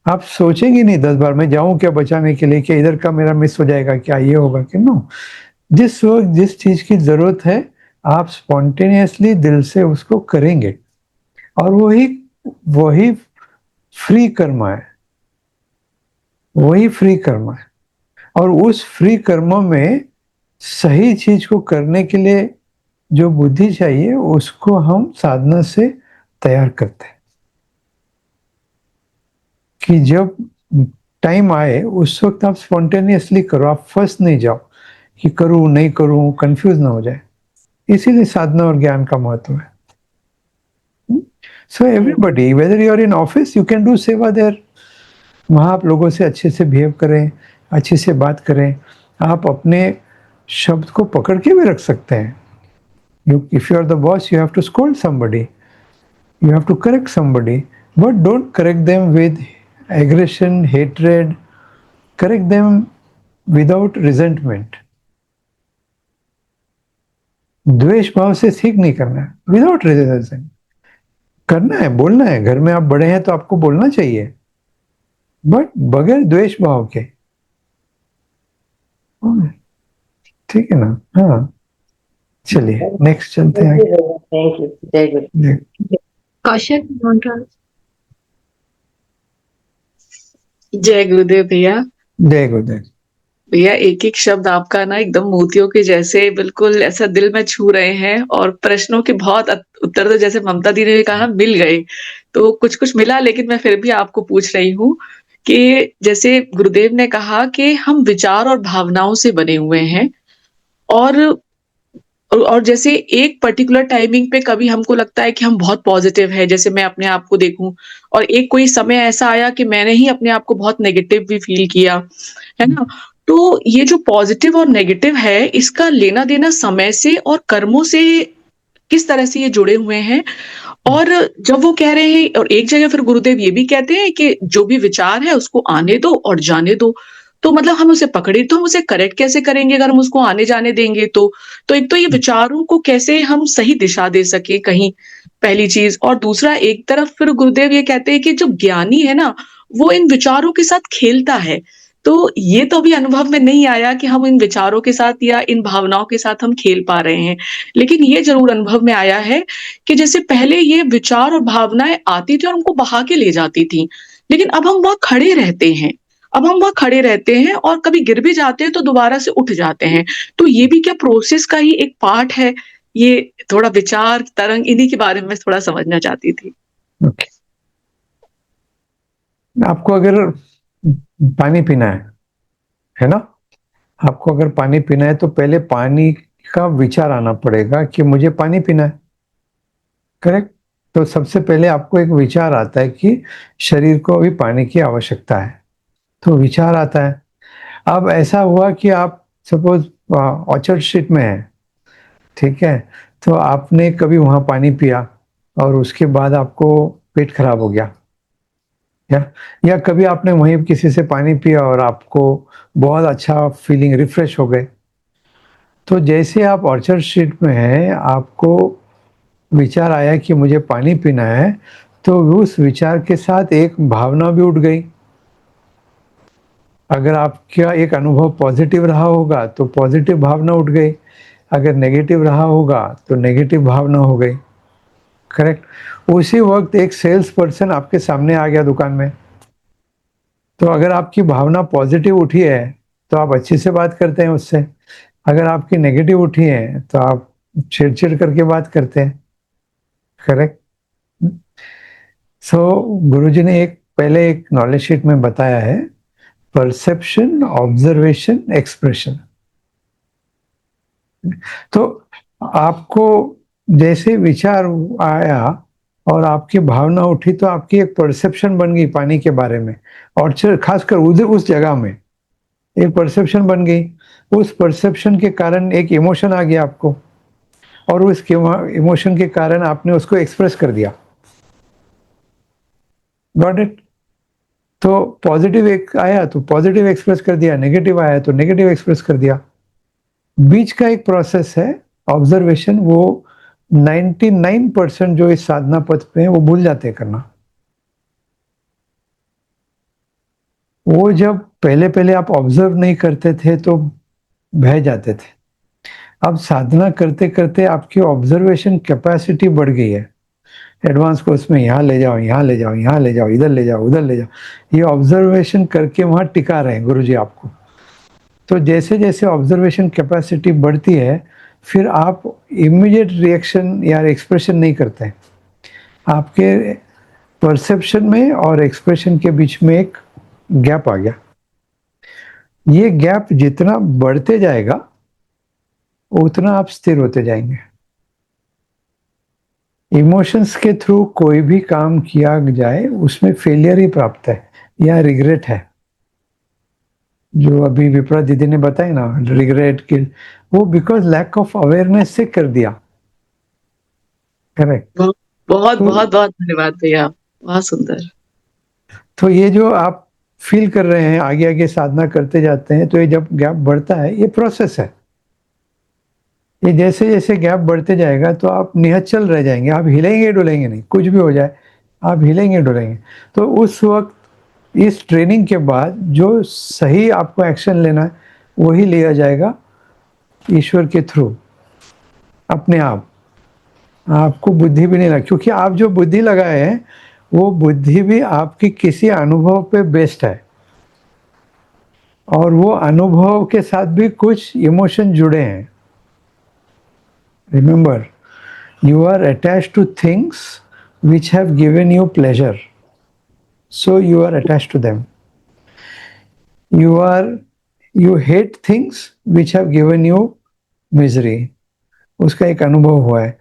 आप सोचेंगे नहीं 10 बार मैं जाऊं क्या बचाने के लिए, क्या इधर का मेरा मिस हो जाएगा, क्या ये होगा कि नो। जिस वक्त जिस चीज की जरूरत है आप स्पॉन्टेनियसली दिल से उसको करेंगे, और वही वही फ्री कर्म है, वही फ्री कर्म है। और उस फ्री कर्म में सही चीज को करने के लिए जो बुद्धि चाहिए उसको हम साधना से तैयार करते हैं कि जब टाइम आए उस वक्त आप स्पॉन्टेनियसली करो, आप फंस नहीं जाओ कि करूं नहीं करूं, कंफ्यूज ना हो जाए। इसीलिए साधना और ज्ञान का महत्व है। So everybody, whether you are in office, you can do seva there. वहां आप लोगों से अच्छे से बिहेव करें, अच्छे से बात करें। आप अपने शब्द को पकड़ के भी रख सकते हैं। If you are the boss, you have to scold somebody, you have to correct somebody, but don't correct them with aggression, hatred. Correct them without resentment. द्वेष भाव से ठीक नहीं करना है, विदाउट रेजिस्टेंस करना है, बोलना है। घर में आप बड़े हैं तो आपको बोलना चाहिए, बट बगैर द्वेष भाव के, ठीक है ना। हाँ, चलिए नेक्स्ट चलते हैं। थैंक यू, जय गुरु। कौशिक मोहनराज। जय गुरुदेव भैया। जय गुरुदेव। भैया एक एक शब्द आपका ना एकदम मोतियों के जैसे बिल्कुल ऐसा दिल में छू रहे हैं, और प्रश्नों के बहुत उत्तर तो जैसे ममता दी ने भी कहा मिल गए, तो कुछ कुछ मिला, लेकिन मैं फिर भी आपको पूछ रही हूँ कि जैसे गुरुदेव ने कहा कि हम विचार और भावनाओं से बने हुए हैं, और जैसे एक पर्टिकुलर टाइमिंग पे कभी हमको लगता है कि हम बहुत पॉजिटिव है, जैसे मैं अपने आप को देखूं, और एक कोई समय ऐसा आया कि मैंने ही अपने आप को बहुत नेगेटिव भी फील किया, है ना। तो ये जो पॉजिटिव और नेगेटिव है, इसका लेना देना समय से और कर्मों से किस तरह से ये जुड़े हुए हैं। और जब वो कह रहे हैं, और एक जगह फिर गुरुदेव ये भी कहते हैं कि जो भी विचार है उसको आने दो और जाने दो, तो मतलब हम उसे पकड़े तो हम उसे करेक्ट कैसे करेंगे अगर हम उसको आने जाने देंगे तो एक तो ये विचारों को कैसे हम सही दिशा दे सके कहीं, पहली चीज। और दूसरा, एक तरफ फिर गुरुदेव ये कहते हैं कि जो ज्ञानी है ना, वो इन विचारों के साथ खेलता है। तो ये तो अभी अनुभव में नहीं आया कि हम इन विचारों के साथ या इन भावनाओं के साथ हम खेल पा रहे हैं, लेकिन ये जरूर अनुभव में आया है कि जैसे पहले ये विचार और भावनाएं आती थी और हमको बहा के ले जाती थी, लेकिन अब हम वहां खड़े रहते हैं, अब हम वहां खड़े रहते हैं, और कभी गिर भी जाते हैं तो दोबारा से उठ जाते हैं। तो ये भी क्या प्रोसेस का ही एक पार्ट है? ये थोड़ा विचार तरंग, इन्हीं के बारे में थोड़ा समझना चाहती थी। ओके, आपको अगर पानी पीना है ना, आपको अगर पानी पीना है तो पहले पानी का विचार आना पड़ेगा कि मुझे पानी पीना है, करेक्ट। तो सबसे पहले आपको एक विचार आता है कि शरीर को अभी पानी की आवश्यकता है, तो विचार आता है। अब ऐसा हुआ कि आप सपोज ऑर्चर्ड स्ट्रीट में है, ठीक है, तो आपने कभी वहां पानी पिया और उसके बाद आपको पेट खराब हो गया, या कभी आपने वहीं किसी से पानी पिया और आपको बहुत अच्छा फीलिंग, रिफ्रेश हो गए। तो जैसे आप ऑर्चर्ड स्ट्रीट में हैं, आपको विचार आया कि मुझे पानी पीना है, तो उस विचार के साथ एक भावना भी उठ गई। अगर आपका एक अनुभव पॉजिटिव रहा होगा तो पॉजिटिव भावना उठ गई, अगर नेगेटिव रहा होगा तो नेगेटिव भावना हो गई। करेक्ट। उसी वक्त एक सेल्स पर्सन आपके सामने आ गया दुकान में, तो अगर आपकी भावना पॉजिटिव उठी है तो आप अच्छे से बात करते हैं उससे, अगर आपकी नेगेटिव उठी है तो आप चिड़चिड़ करके बात करते हैं। करेक्ट। सो गुरुजी ने पहले एक नॉलेज शीट में बताया है, परसेप्शन, ऑब्जर्वेशन, एक्सप्रेशन। तो आपको जैसे विचार आया और आपकी भावना उठी तो आपकी एक परसेप्शन बन गई पानी के बारे में, और खासकर उधर उस जगह में एक परसेप्शन बन गई। उस परसेप्शन के कारण एक इमोशन आ गया आपको, और उस इमोशन के कारण आपने उसको एक्सप्रेस कर दिया। Got it? तो पॉजिटिव एक आया तो पॉजिटिव एक्सप्रेस कर दिया, नेगेटिव आया तो नेगेटिव एक्सप्रेस कर दिया। बीच का एक प्रोसेस है ऑब्जर्वेशन, वो 99% जो इस साधना पथ पे है वो भूल जाते हैं करना। वो जब पहले पहले आप ऑब्जर्व नहीं करते थे तो बह जाते थे। अब साधना करते करते आपकी ऑब्जर्वेशन कैपेसिटी बढ़ गई है। एडवांस कोर्स में यहाँ ले जाओ, यहाँ ले जाओ, यहाँ ले जाओ, इधर ले जाओ, उधर ले जाओ, ये ऑब्जर्वेशन करके वहाँ टिका रहे हैं गुरुजी आपको। तो जैसे जैसे ऑब्जर्वेशन कैपेसिटी बढ़ती है, फिर आप इमीडिएट रिएक्शन या एक्सप्रेशन नहीं करते हैं। आपके परसेप्शन में और एक्सप्रेशन के बीच में एक गैप आ गया। ये गैप जितना बढ़ते जाएगा उतना आप स्थिर होते जाएंगे। इमोशंस के थ्रू कोई भी काम किया जाए उसमें फेलियर ही प्राप्त है या रिग्रेट है। जो अभी विप्रा दीदी ने बताया ना, रिग्रेट की, वो बिकॉज लैक ऑफ अवेयरनेस से कर दिया। करेक्ट। बहुत बहुत तो- बहुत बहुत धन्यवाद भैया, बहुत सुंदर। तो ये जो आप फील कर रहे हैं, आगे आगे साधना करते जाते हैं तो ये जब गैप बढ़ता है, ये प्रोसेस है। ये जैसे जैसे गैप बढ़ते जाएगा तो आप निहचल रह जाएंगे, आप हिलेंगे डुलेंगे नहीं, कुछ भी हो जाए आप हिलेंगे डुलेंगे। तो उस वक्त इस ट्रेनिंग के बाद जो सही आपको एक्शन लेना है वही लिया जाएगा ईश्वर के थ्रू, अपने आप। आपको बुद्धि भी नहीं लगा, क्योंकि आप जो बुद्धि लगाए हैं वो बुद्धि भी आपकी किसी अनुभव पे बेस्ड है, और वो अनुभव के साथ भी कुछ इमोशन जुड़े हैं। Remember, you are attached to things which have given you pleasure, so you are attached to them. You hate things which have given you misery, उसका एक अनुभव हुआ है।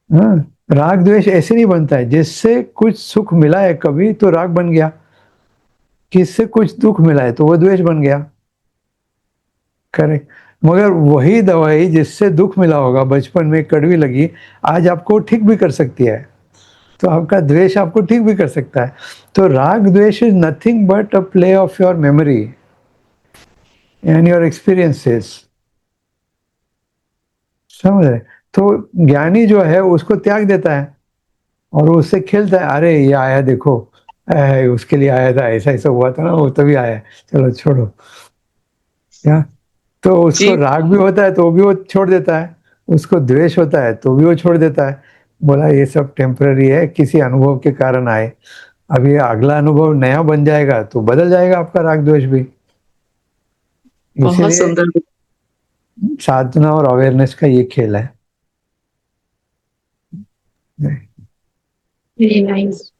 हाँ, राग द्वेष ऐसे नहीं बनता है, जिससे कुछ सुख मिला है कभी तो राग बन गया, किससे कुछ दुख मिला है तो वो द्वेष बन गया। करेक्ट। मगर वही दवाई जिससे दुख मिला होगा बचपन में, कड़वी लगी, आज आपको ठीक भी कर सकती है, तो आपका द्वेष आपको ठीक भी कर सकता है। तो राग द्वेष is nothing but a play of your memory and your experiences. समझ रहे? तो ज्ञानी जो है उसको त्याग देता है और उससे खेलता है, अरे ये आया देखो, उसके लिए आया था, ऐसा ऐसा हुआ था ना, वो तभी आया, चलो छोड़ो। क्या? तो उसको जी। राग भी होता है तो भी वो छोड़ देता है, उसको द्वेष होता है तो भी वो छोड़ देता है। बोला ये सब टेम्पररी है, किसी अनुभव के कारण आए, अभी अगला अनुभव नया बन जाएगा तो बदल जाएगा आपका राग द्वेष भी। बहुत इसीलिए सुंदर। साधना और अवेयरनेस का ये खेल है। वेरी नाइस,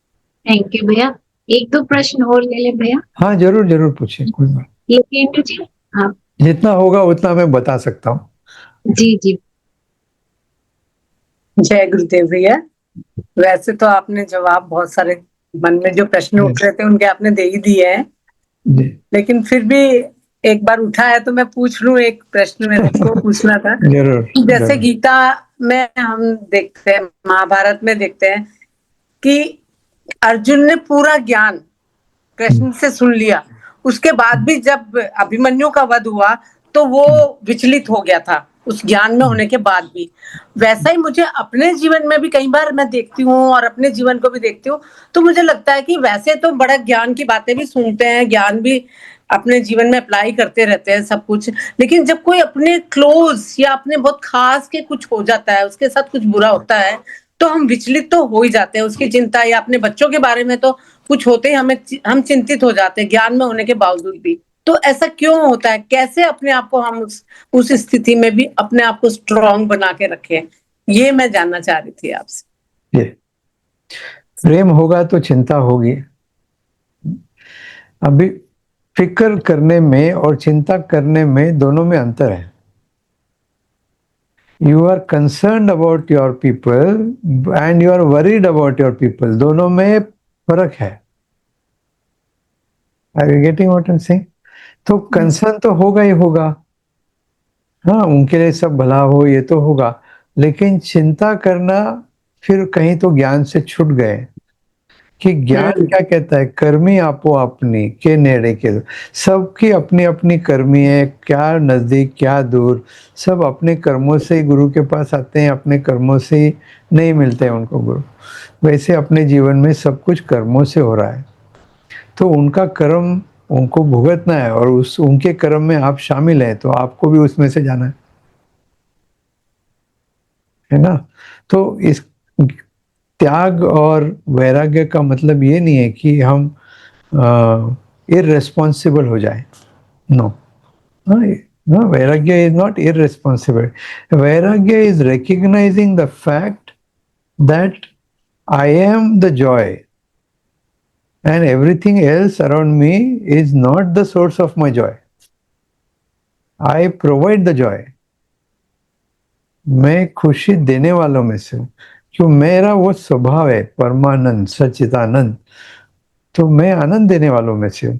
थैंक यू भैया। एक दो प्रश्न और ले ले भैया। हाँ जरूर जरूर पूछिए, कोई बात। लेकिन जी आप जितना होगा उतना मैं बता सकता हूँ। जी जी जय गुरुदेव भैया। वैसे तो आपने जवाब बहुत सारे मन में जो प्रश्न उठ रहे थे उनके आपने दे ही दिए हैं, जी लेकिन फिर भी एक बार उठा है तो मैं पूछ लूं। एक प्रश्न मेरे को पूछना था। जरूर जैसे जरूर। गीता में हम देखते हैं, महाभारत में देखते हैं कि अर्जुन ने पूरा ज्ञान कृष्ण से सुन लिया, उसके बाद भी जब अभिमन्यु का वध हुआ तो वो विचलित हो गया था उस ज्ञान में होने के बाद भी। वैसा ही मुझे अपने जीवन में भी कई बार मैं देखती हूँ और अपने जीवन को भी देखती हूँ, तो मुझे लगता है कि वैसे तो बड़ा ज्ञान की बातें भी सुनते हैं, ज्ञान भी अपने जीवन में अप्लाई करते रहते हैं सब कुछ, लेकिन जब कोई अपने क्लोज या अपने बहुत खास के कुछ हो जाता है, उसके साथ कुछ बुरा होता है, तो हम विचलित तो हो ही जाते हैं उसकी चिंता, या अपने बच्चों के बारे में तो कुछ होते ही हम चिंतित हो जाते हैं ज्ञान में होने के बावजूद भी। तो ऐसा क्यों होता है? कैसे अपने आप को हम उस स्थिति में भी अपने आप को स्ट्रांग बना के रखें? ये मैं जानना चाह रही थी आपसे। ये प्रेम होगा तो चिंता होगी। अभी फिक्र करने में और चिंता करने में दोनों में अंतर है। You are concern about your people and you are worried about your people, दोनों में फर्क है। Are you getting what I am saying? तो कंसर्न तो होगा ही होगा, हाँ, उनके लिए सब भला हो, ये तो होगा, लेकिन चिंता करना फिर कहीं तो ज्ञान से छूट गए कि ज्ञान क्या कहता है, कर्मी आपो अपनी के नेड़े के, सबकी अपनी अपनी कर्मी है, क्या नजदीक क्या दूर, सब अपने कर्मों से ही गुरु के पास आते हैं, अपने कर्मों से ही नहीं मिलते हैं उनको गुरु। वैसे अपने जीवन में सब कुछ कर्मों से हो रहा है, तो उनका कर्म उनको भुगतना है और उस उनके कर्म में आप शामिल हैं, तो आपको भी उसमें से जाना है ना। तो इस त्याग और वैराग्य का मतलब ये नहीं है कि हम इररेस्पॉन्सिबल हो जाए, नो। वैराग्य इज नॉट इररेस्पॉन्सिबल। वैराग्य is recognising the fact that I am the Joy and everything else around me is not the source of my Joy, I provide the Joy. मैं खुशी देने वालों में से हूँ, क्यों, मेरा वो स्वभाव है परमानंद सच्चिदानंद, तो मैं आनंद देने वालों में से हूँ,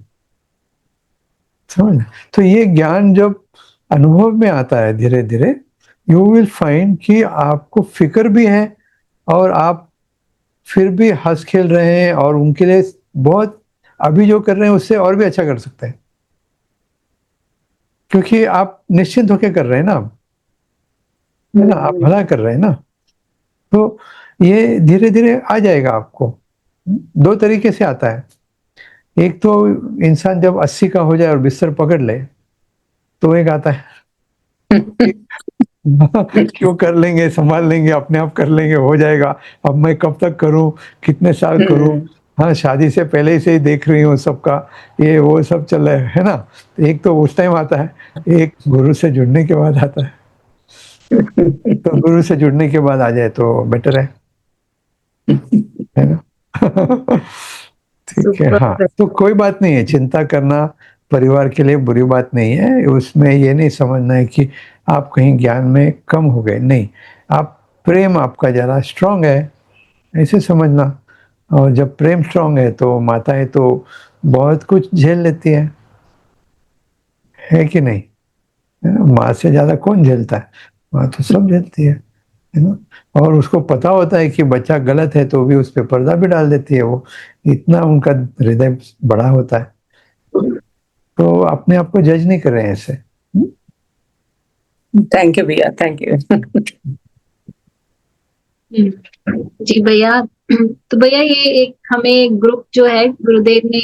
समझ। तो ये ज्ञान जब अनुभव में आता है धीरे धीरे, यू विल फाइंड कि आपको फिक्र भी है और आप फिर भी हंस खेल रहे हैं और उनके लिए बहुत अभी जो कर रहे हैं उससे और भी अच्छा कर सकते हैं, क्योंकि आप निश्चिंत होकर कर रहे हैं ना, है ना, आप भला कर रहे हैं ना। तो ये धीरे धीरे आ जाएगा आपको। दो तरीके से आता है, एक तो इंसान जब 80 का हो जाए और बिस्तर पकड़ ले तो एक आता है क्यों, कर लेंगे, संभाल लेंगे, अपने आप कर लेंगे, हो जाएगा, अब मैं कब तक करूं, कितने साल करूं, हाँ, शादी से पहले ही से ही देख रही हूँ सबका ये वो सब चल रहा है ना। तो एक तो उस टाइम आता है, एक गुरु से जुड़ने के बाद आता है। तो गुरु से जुड़ने के बाद आ जाए तो बेटर है ना। ठीक है, हाँ, तो कोई बात नहीं है, चिंता करना परिवार के लिए बुरी बात नहीं है। उसमें ये नहीं समझना है कि आप कहीं ज्ञान में कम हो गए, नहीं, आप प्रेम आपका ज़्यादा स्ट्रांग है, ऐसे समझना। और जब प्रेम स्ट्रांग है तो माताएं तो बहुत कुछ झेल लेती है कि नहीं, है ना। माँ से ज़्यादा कौन झेलता है, माँ तो सब झेलती है ना। और उसको पता होता है कि बच्चा गलत है तो भी उस पर पर्दा भी डाल देती है, वो इतना उनका हृदय बड़ा होता है। तो अपने आप को जज नहीं कर रहे हैं ऐसे। थैंक यू भैया, थैंक यू। जी भैया, तो भैया ये एक हमें ग्रुप जो है गुरुदेव ने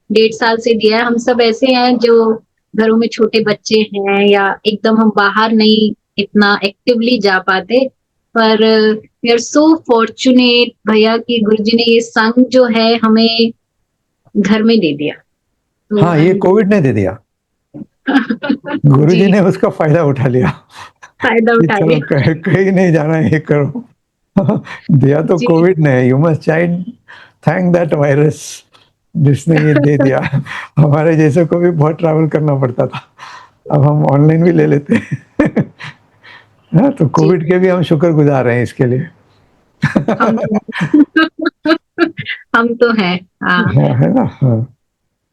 1.5 साल से दिया है। हम सब ऐसे हैं जो घरों में छोटे बच्चे हैं या एकदम हम बाहर नहीं इतना एक्टिवली जा पाते, पर वी आर सो फॉर्चुनेट भैया कि गुरुजी ने ये संग जो है हमें घर में दे दिया। तो हाँ, ये कोविड ने दे दिया, गुरुजी ने उसका फायदा उठा लिया फायदा कि उठा चलो लिया। कहीं नहीं जाना है, ये करो। दिया तो जी। कोविड ने, you must child thank that virus जिसने ये दे दिया। हमारे जैसे को भी बहुत ट्रैवल करना पड़ता था, अब हम ऑनलाइन भी ले लेते हैं। हाँ, तो कोविड के भी हम शुक्रगुजार हैं इसके लिए। हम तो हम तो हैं, हाँ। हाँ, है ना, हाँ।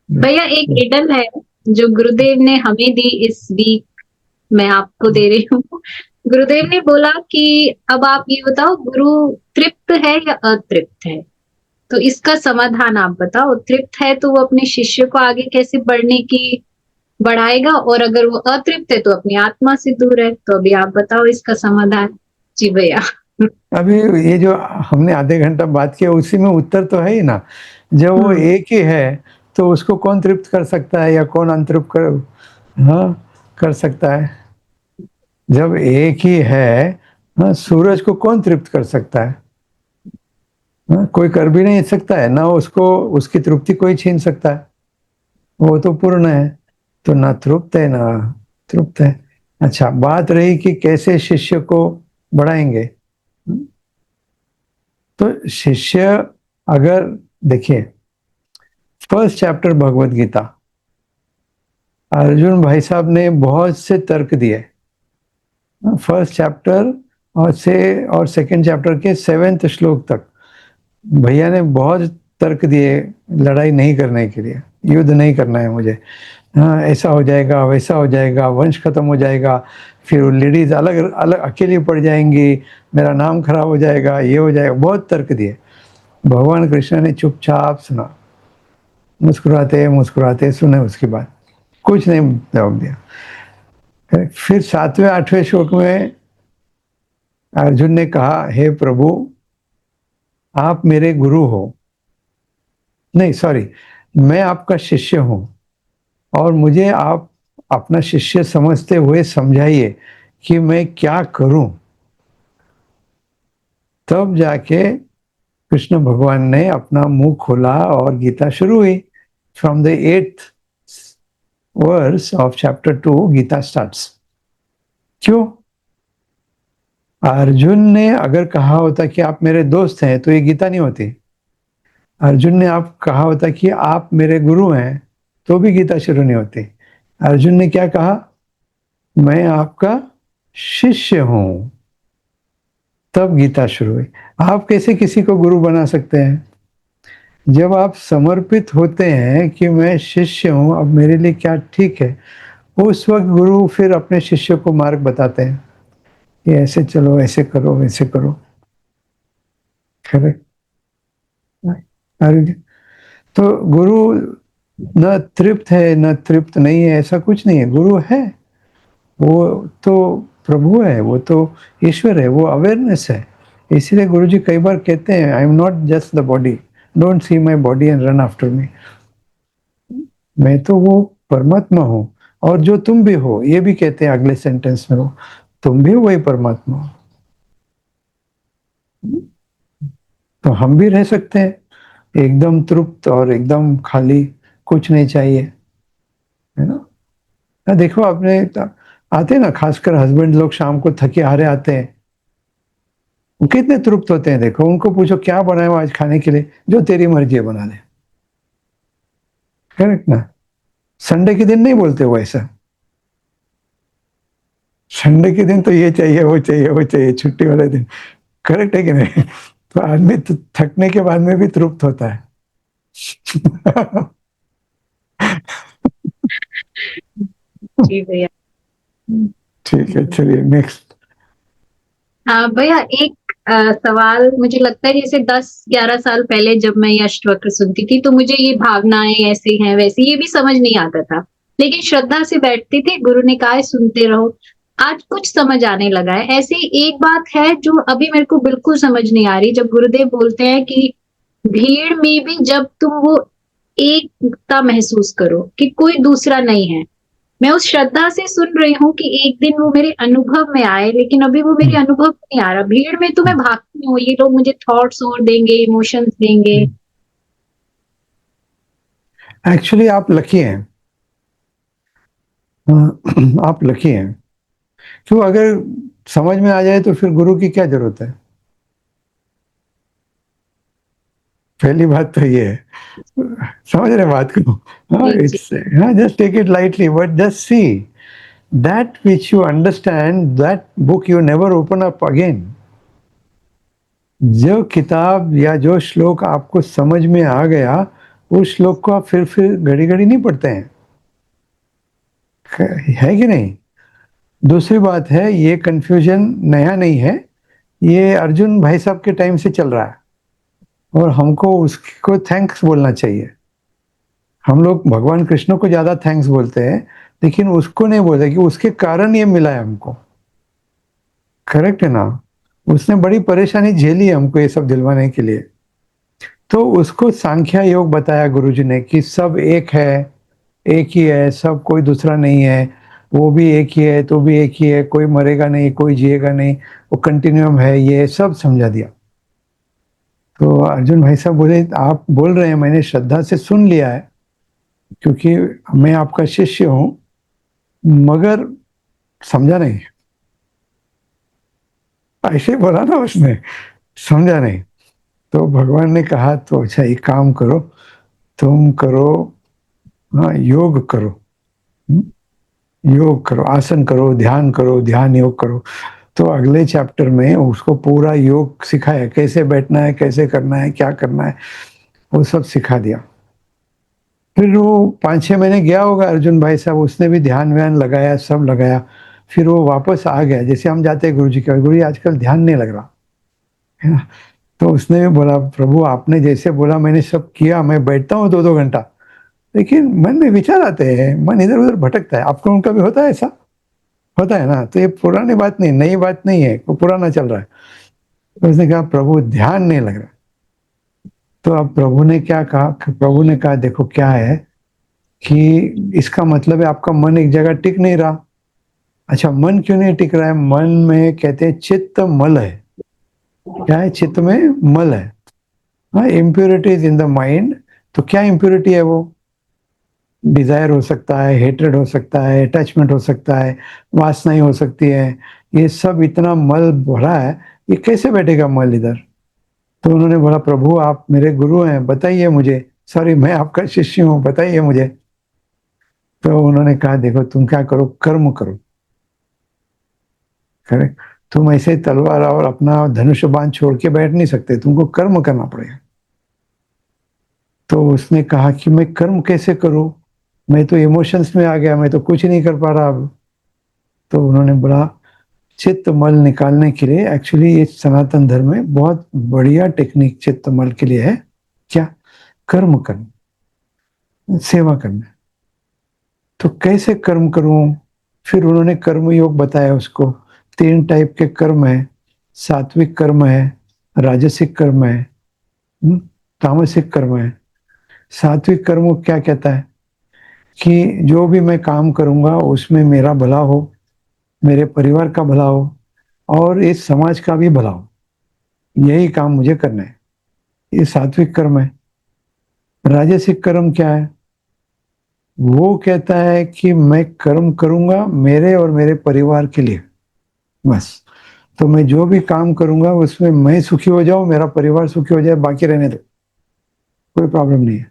भैया एक रिडल है जो गुरुदेव ने हमें दी इस वीक, मैं आपको दे रही हूँ। गुरुदेव ने बोला कि अब आप ये बताओ, गुरु तृप्त है या अतृप्त है? तो इसका समाधान आप बताओ। तृप्त है तो वो अपने शिष्य को आगे कैसे बढ़ाएगा, और अगर वो अतृप्त है तो अपनी आत्मा से दूर है। तो अभी आप बताओ इसका समाधान। जी भैया। अभी ये जो हमने आधे घंटा बात किया उसी में उत्तर तो है ही ना। जब वो एक ही है तो उसको कौन तृप्त कर सकता है या कौन अंतृप्त कर सकता है। जब एक ही है, हाँ, सूरज को कौन तृप्त कर सकता है, कोई कर भी नहीं सकता है, ना उसको उसकी तृप्ति कोई छीन सकता है, वो तो पूर्ण है, तो ना तृप्त है ना तृप्त है। अच्छा, बात रही कि कैसे शिष्य को बढ़ाएंगे। तो शिष्य, अगर देखिए फर्स्ट चैप्टर भगवत गीता, अर्जुन भाई साहब ने बहुत से तर्क दिए। फर्स्ट चैप्टर और सेकंड चैप्टर के 7वें श्लोक तक भैया ने बहुत तर्क दिए लड़ाई नहीं करने के लिए, युद्ध नहीं करना है मुझे, हाँ ऐसा हो जाएगा वैसा हो जाएगा, वंश खत्म हो जाएगा, फिर लेडीज अलग अलग अकेली पड़ जाएंगी, मेरा नाम खराब हो जाएगा, ये हो जाएगा, बहुत तर्क दिए। भगवान कृष्ण ने चुपचाप सुना, मुस्कुराते मुस्कुराते सुने, उसकी बात कुछ नहीं जवाब दिया। फिर 7वें 8वें श्लोक में अर्जुन ने कहा, हे प्रभु आप मेरे गुरु हो, नहीं सॉरी, मैं आपका शिष्य हूं और मुझे आप अपना शिष्य समझते हुए समझाइए कि मैं क्या करूं। तब जाके कृष्ण भगवान ने अपना मुंह खोला और गीता शुरू हुई। From the 8th verse of chapter 2 Gita starts. क्यों? अर्जुन ने अगर कहा होता कि आप मेरे दोस्त हैं तो ये गीता नहीं होती। अर्जुन ने आप कहा होता कि आप मेरे गुरु हैं तो भी गीता शुरू नहीं होती। अर्जुन ने क्या कहा? मैं आपका शिष्य हूं, तब गीता शुरू हुई। आप कैसे किसी को गुरु बना सकते हैं? जब आप समर्पित होते हैं कि मैं शिष्य हूं, अब मेरे लिए क्या ठीक है, उस वक्त गुरु फिर अपने शिष्य को मार्ग बताते हैं, ये ऐसे चलो, ऐसे करो, वैसे करो। करेक्ट। तो गुरु न तृप्त है न तृप्त नहीं है, ऐसा कुछ नहीं है। गुरु है, वो तो प्रभु है, वो तो ईश्वर है, वो अवेयरनेस है। इसलिए गुरु जी कई बार कहते हैं, I am not just the body, don't see my body and run after me. मैं तो वो परमात्मा हूँ, और जो तुम भी हो, ये भी कहते हैं अगले सेंटेंस में, वो तुम भी वही परमात्मा हो। तो हम भी रह सकते हैं एकदम तृप्त और एकदम खाली, कुछ नहीं चाहिए, है ना। देखो आपने आते हैं ना, खासकर हस्बैंड लोग शाम को थके हारे आते हैं, वो कितने तृप्त होते हैं। देखो उनको पूछो क्या बनाए आज खाने के लिए, जो तेरी मर्जी है बना ले। करेक्ट ना। संडे के दिन नहीं बोलते वो ऐसा, संडे के दिन तो ये चाहिए वो चाहिए वो चाहिए, छुट्टी वाले दिन। करेक्ट है कि नहीं? तो आदमी तो थकने के बाद में भी तृप्त होता है। जी भैया। ठीक है, चलिए नेक्स्ट। भैया एक सवाल मुझे लगता है, जैसे 10-11 साल पहले जब मैं ये अष्टवक्र सुनती थी तो मुझे ये भावनाएं ऐसे हैं वैसे ये भी समझ नहीं आता था, लेकिन श्रद्धा से बैठते थे, गुरु ने कहा है सुनते रहो। आज कुछ समझ आने लगा है। ऐसे एक बात है जो अभी मेरे को बिल्कुल समझ नहीं आ रही, जब गुरुदेव बोलते हैं कि भीड़ में भी जब तुम वो एकता महसूस करो कि कोई दूसरा नहीं है, मैं उस श्रद्धा से सुन रही हूँ कि एक दिन वो मेरे अनुभव में आए, लेकिन अभी वो मेरे अनुभव में नहीं आ रहा। भीड़ में तो मैं भागती हूँ, ये लोग मुझे थॉट्स और देंगे, इमोशंस देंगे। एक्चुअली आप लकी हैं, आप लकी हैं। क्यों? अगर समझ में आ जाए तो फिर गुरु की क्या जरूरत है? पहली बात तो ये है, समझ रहे बात को? हाँ, इट्स, हाँ, just take it lightly, but just see that which you understand, that book you never open up again. जो किताब या जो श्लोक आपको समझ में आ गया, उस श्लोक को आप फिर घड़ी घड़ी नहीं पढ़ते हैं, है कि नहीं? दूसरी बात है, ये कंफ्यूजन नया नहीं है, ये अर्जुन भाई साहब के टाइम से चल रहा है, और हमको उसको थैंक्स बोलना चाहिए। हम लोग भगवान कृष्ण को ज्यादा थैंक्स बोलते हैं, लेकिन उसको नहीं बोलते कि उसके कारण ये मिला है हमको। करेक्ट है ना? उसने बड़ी परेशानी झेली है हमको ये सब दिलवाने के लिए। तो उसको सांख्या योग बताया गुरुजी ने कि सब एक है, एक ही है सब, कोई दूसरा नहीं है, वो भी एक ही है तो भी एक ही है, कोई मरेगा नहीं कोई जिएगा नहीं, वो कंटिन्यूम है, ये सब समझा दिया। तो अर्जुन भाई साहब बोले, आप बोल रहे हैं, मैंने श्रद्धा से सुन लिया है, क्योंकि मैं आपका शिष्य हूं, मगर समझा नहीं। ऐसे ही बोला ना उसने, समझा नहीं। तो भगवान ने कहा, तो अच्छा एक काम करो, तुम करो, हाँ योग करो, योग करो, आसन करो, ध्यान योग करो। तो अगले चैप्टर में उसको पूरा योग सिखाया, कैसे बैठना है, कैसे करना है, क्या करना है, वो सब सिखा दिया। फिर वो 5-6 महीने गया होगा अर्जुन भाई साहब, उसने भी ध्यान व्यान लगाया, सब लगाया। फिर वो वापस आ गया, जैसे हम जाते हैं गुरु जी के, गुरु जी आजकल ध्यान नहीं लग रहा है ना। तो उसने भी बोला, प्रभु आपने जैसे बोला मैंने सब किया, मैं बैठता हूँ 2-2 घंटा, लेकिन मन में विचार आते हैं, मन इधर उधर भटकता है। आपको उनका भी होता है ऐसा? होता है ना। तो ये पुरानी बात नहीं, नई बात नहीं है, वो पुराना चल रहा है। तो उसने कहा, प्रभु ध्यान नहीं लग रहा। तो अब प्रभु ने क्या कहा, प्रभु ने कहा, देखो क्या है कि इसका मतलब है आपका मन एक जगह टिक नहीं रहा। अच्छा, मन क्यों नहीं टिक रहा है? मन में कहते हैं चित्त मल है। क्या है? चित्त में मल है। हाँ, इम्प्योरिटीज इन द माइंड। तो क्या इम्प्योरिटी है वो? डिजायर हो सकता है, हेट्रेड हो सकता है, अटैचमेंट हो सकता है, वासनाएं हो सकती है। ये सब इतना मल भरा है, ये कैसे बैठेगा मल इधर? तो उन्होंने बोला, प्रभु आप मेरे गुरु हैं, बताइए मुझे, सॉरी मैं आपका शिष्य हूँ, बताइए मुझे। तो उन्होंने कहा, देखो तुम क्या करो, कर्म करो। करेक्ट। तुम ऐसे तलवार और अपना धनुष बाण छोड़ के बैठ नहीं सकते, तुमको कर्म करना पड़ेगा। तो उसने कहा कि मैं कर्म कैसे करूं, मैं तो इमोशंस में आ गया, मैं तो कुछ नहीं कर पा रहा अब। तो उन्होंने बोला, चित्त मल निकालने के लिए एक्चुअली ये सनातन धर्म में बहुत बढ़िया टेक्निक चित्त मल के लिए है। क्या? कर्म करना, सेवा करना। तो कैसे कर्म करूं? फिर उन्होंने कर्म योग बताया उसको। 3 टाइप के कर्म है, सात्विक कर्म है, राजसिक कर्म है, तामसिक कर्म है। सात्विक कर्म क्या कहता है कि जो भी मैं काम करूंगा उसमें मेरा भला हो, मेरे परिवार का भला हो, और इस समाज का भी भला हो, यही काम मुझे करना है। ये सात्विक कर्म है। राजसिक कर्म क्या है? वो कहता है कि मैं कर्म करूंगा मेरे और मेरे परिवार के लिए, बस। तो मैं जो भी काम करूंगा उसमें मैं सुखी हो जाऊं, मेरा परिवार सुखी हो जाए, बाकी रहने दो, कोई प्रॉब्लम नहीं है।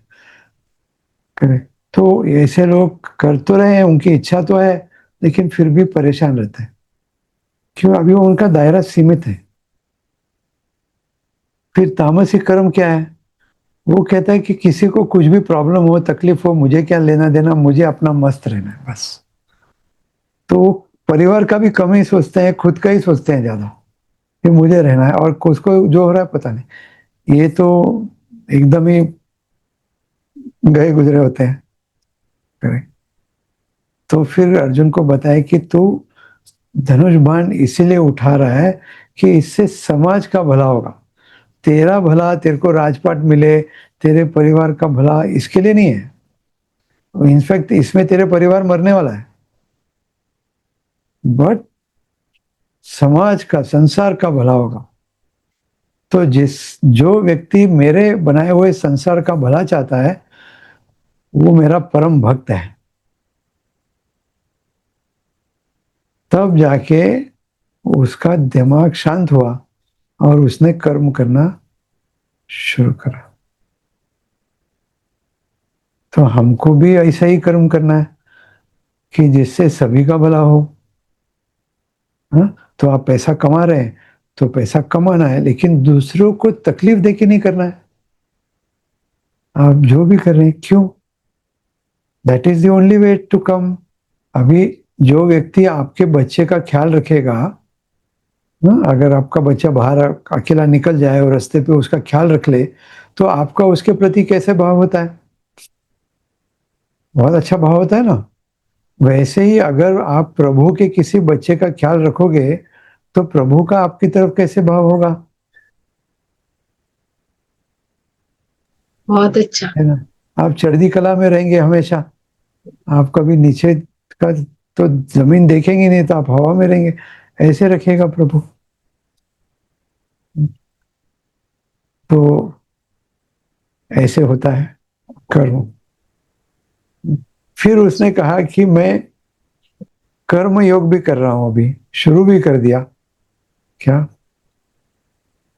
करेक्ट। तो ऐसे लोग कर तो रहे हैं, उनकी इच्छा तो है, लेकिन फिर भी परेशान रहते हैं। क्यों? अभी वो उनका दायरा सीमित है। फिर तामसिक कर्म क्या है? वो कहता है कि किसी को कुछ भी प्रॉब्लम हो, तकलीफ हो, मुझे क्या लेना देना, मुझे अपना मस्त रहना है, बस। तो वो परिवार का भी कम ही सोचते हैं, खुद का ही सोचते हैं ज्यादा, कि मुझे रहना है, और उसको जो हो रहा है पता नहीं। ये तो एकदम ही गए गुजरे होते हैं। करेक्ट। तो फिर अर्जुन को बताया कि तू धनुष बाण इसीलिए उठा रहा है कि इससे समाज का भला होगा, तेरा भला, तेरे को राजपाट मिले, तेरे परिवार का भला, इसके लिए नहीं है। इनफैक्ट इसमें तेरे परिवार मरने वाला है, बट समाज का, संसार का भला होगा। तो जो व्यक्ति मेरे बनाए हुए संसार का भला चाहता है, वो मेरा परम भक्त है। तब जाके उसका दिमाग शांत हुआ और उसने कर्म करना शुरू करा। तो हमको भी ऐसा ही कर्म करना है कि जिससे सभी का भला हो। हाँ, तो आप पैसा कमा रहे हैं तो पैसा कमाना है, लेकिन दूसरों को तकलीफ देके नहीं करना है। आप जो भी कर रहे हैं, क्यों? That is the only way to come. अभी जो व्यक्ति आपके बच्चे का ख्याल रखेगा, अगर आपका बच्चा बाहर अकेला निकल जाए और रास्ते पे उसका ख्याल रख ले, तो आपका उसके प्रति कैसे भाव होता है? बहुत अच्छा भाव होता है ना। वैसे ही अगर आप प्रभु के किसी बच्चे का ख्याल रखोगे, तो प्रभु का आपकी तरफ कैसे भाव होगा? बहुत अच्छा। है ना। आप चढ़ती कला में रहेंगे हमेशा, आप कभी नीचे का तो जमीन देखेंगे नहीं, तो आप हवा में रहेंगे। ऐसे रखेगा प्रभु। तो ऐसे होता है कर्म। फिर उसने कहा कि मैं कर्म योग भी कर रहा हूं, अभी शुरू भी कर दिया क्या,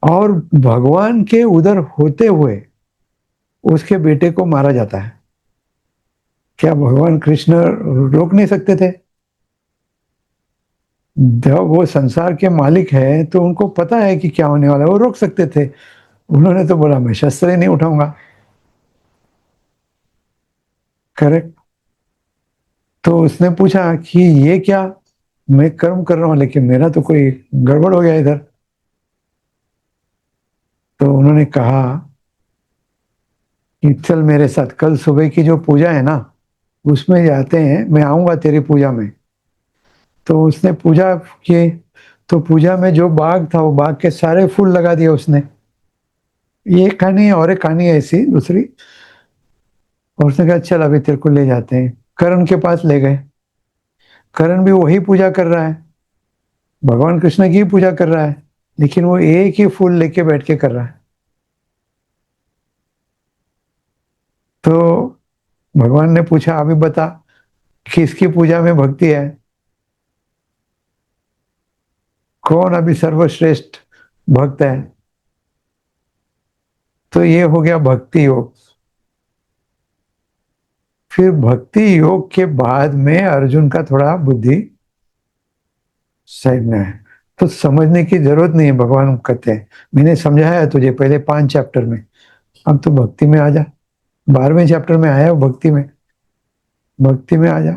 और भगवान के उधर होते हुए उसके बेटे को मारा जाता है। क्या भगवान कृष्ण रोक नहीं सकते थे? जब वो संसार के मालिक है तो उनको पता है कि क्या होने वाला है, वो रोक सकते थे। उन्होंने तो बोला मैं शस्त्र ही नहीं उठाऊंगा। करेक्ट। तो उसने पूछा कि ये क्या, मैं कर्म कर रहा हूं लेकिन मेरा तो कोई गड़बड़ हो गया इधर। तो उन्होंने कहा कि चल मेरे साथ, कल सुबह की जो पूजा है ना उसमें जाते हैं, मैं आऊंगा तेरी पूजा में। तो उसने पूजा की, तो पूजा में जो बाग था वो बाग के सारे फूल लगा दिए उसने। ये कहानी है और एक कहानी है ऐसी दूसरी। और उसने कहा चल अभी तेरे को ले जाते हैं, करण के पास ले गए। करण भी वही पूजा कर रहा है, भगवान कृष्ण की ही पूजा कर रहा है, लेकिन वो एक ही फूल लेके बैठ के कर रहा है। तो भगवान ने पूछा अभी बता किसकी पूजा में भक्ति है, कौन अभी सर्वश्रेष्ठ भक्त है? तो ये हो गया भक्ति योग। फिर भक्ति योग के बाद में अर्जुन का थोड़ा बुद्धि साइड में है, तो समझने की जरूरत नहीं है। भगवान कहते हैं मैंने समझाया है तुझे पहले 5 चैप्टर में, अब तो भक्ति में आ जा। 12वें चैप्टर में आया भक्ति में, भक्ति में आ जा।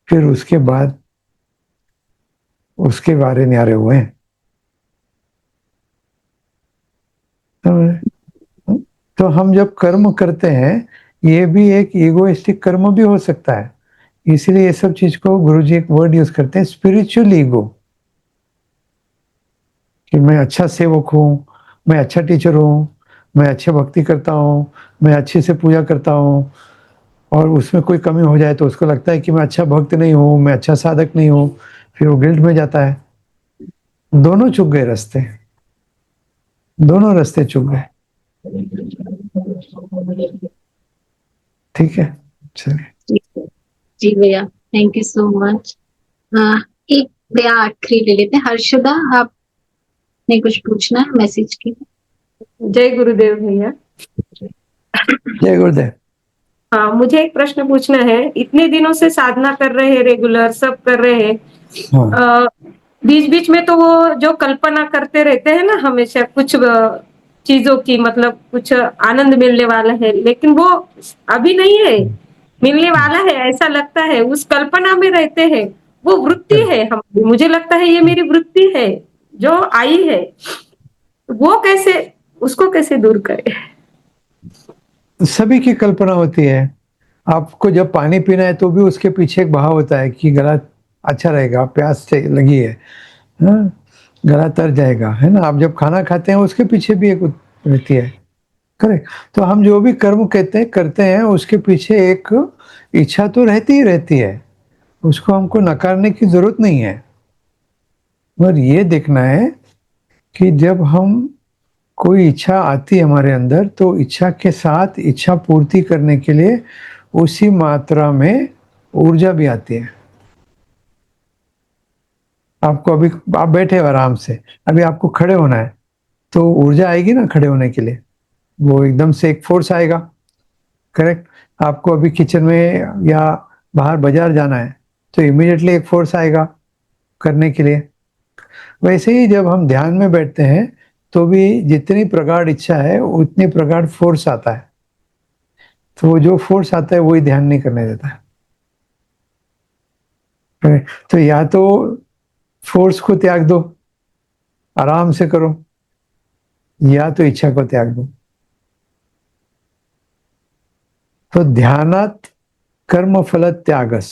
फिर उसके बाद उसके बारे न्यारे हुए हैं। तो हम जब कर्म करते हैं ये भी एक ईगोइस्टिक कर्म भी हो सकता है, इसलिए ये सब चीज को गुरुजी एक वर्ड यूज करते हैं स्पिरिचुअल ईगो, कि मैं अच्छा सेवक हूँ, मैं अच्छा टीचर हूँ, मैं अच्छे भक्ति करता हूँ, मैं अच्छे से पूजा करता हूँ, और उसमें कोई कमी हो जाए तो उसको लगता है कि मैं अच्छा भक्त नहीं हूँ, मैं अच्छा साधक नहीं हूँ, फिर वो गिल्ट में जाता है। दोनों चुक गए रास्ते, दोनों रास्ते चुक गए। ठीक है, चलिए। जी भैया, थैंक यू सो मच। एक भैया आखिरी ले लेते हैं, हर्षदा आपने कुछ पूछना है मैसेज की? जय गुरुदेव भैया। जय गुरुदेव। हाँ, मुझे एक प्रश्न पूछना है। इतने दिनों से साधना कर रहे हैं, रेगुलर सब कर रहे हैं, हाँ, बीच बीच में तो वो जो कल्पना करते रहते हैं ना हमेशा कुछ चीजों की, मतलब कुछ आनंद मिलने वाला है, लेकिन वो अभी नहीं है, मिलने वाला है ऐसा लगता है, उस कल्पना में रहते हैं। वो वृत्ति है, हम मुझे लगता है ये मेरी वृत्ति है जो आई है, वो कैसे, उसको कैसे दूर करें? सभी की कल्पना होती है। आपको जब पानी पीना है तो भी उसके पीछे एक भाव होता है कि गला अच्छा रहेगा, प्यास से लगी है, हाँ? गला तर जाएगा, है ना। आप जब खाना खाते हैं उसके पीछे भी एक रहती है। करेक्ट। तो हम जो भी कर्म करते हैं उसके पीछे एक इच्छा तो रहती ही रहती है, उसको हमको नकारने की जरूरत नहीं है। और ये देखना है कि जब हम कोई इच्छा आती है हमारे अंदर तो इच्छा के साथ इच्छा पूर्ति करने के लिए उसी मात्रा में ऊर्जा भी आती है। आपको अभी आप बैठे हो आराम से, अभी आपको खड़े होना है तो ऊर्जा आएगी ना खड़े होने के लिए, वो एकदम से एक फोर्स आएगा। करेक्ट। आपको अभी किचन में या बाहर बाजार जाना है तो इमीडिएटली एक फोर्स आएगा करने के लिए। वैसे ही जब हम ध्यान में बैठते हैं तो भी जितनी प्रगाढ़ इच्छा है उतनी प्रगाढ़ फोर्स आता है, तो वो जो फोर्स आता है वही ध्यान नहीं करने देता है। तो या तो फोर्स को त्याग दो, आराम से करो, या तो इच्छा को त्याग दो। तो ध्यानात कर्म फल त्यागस,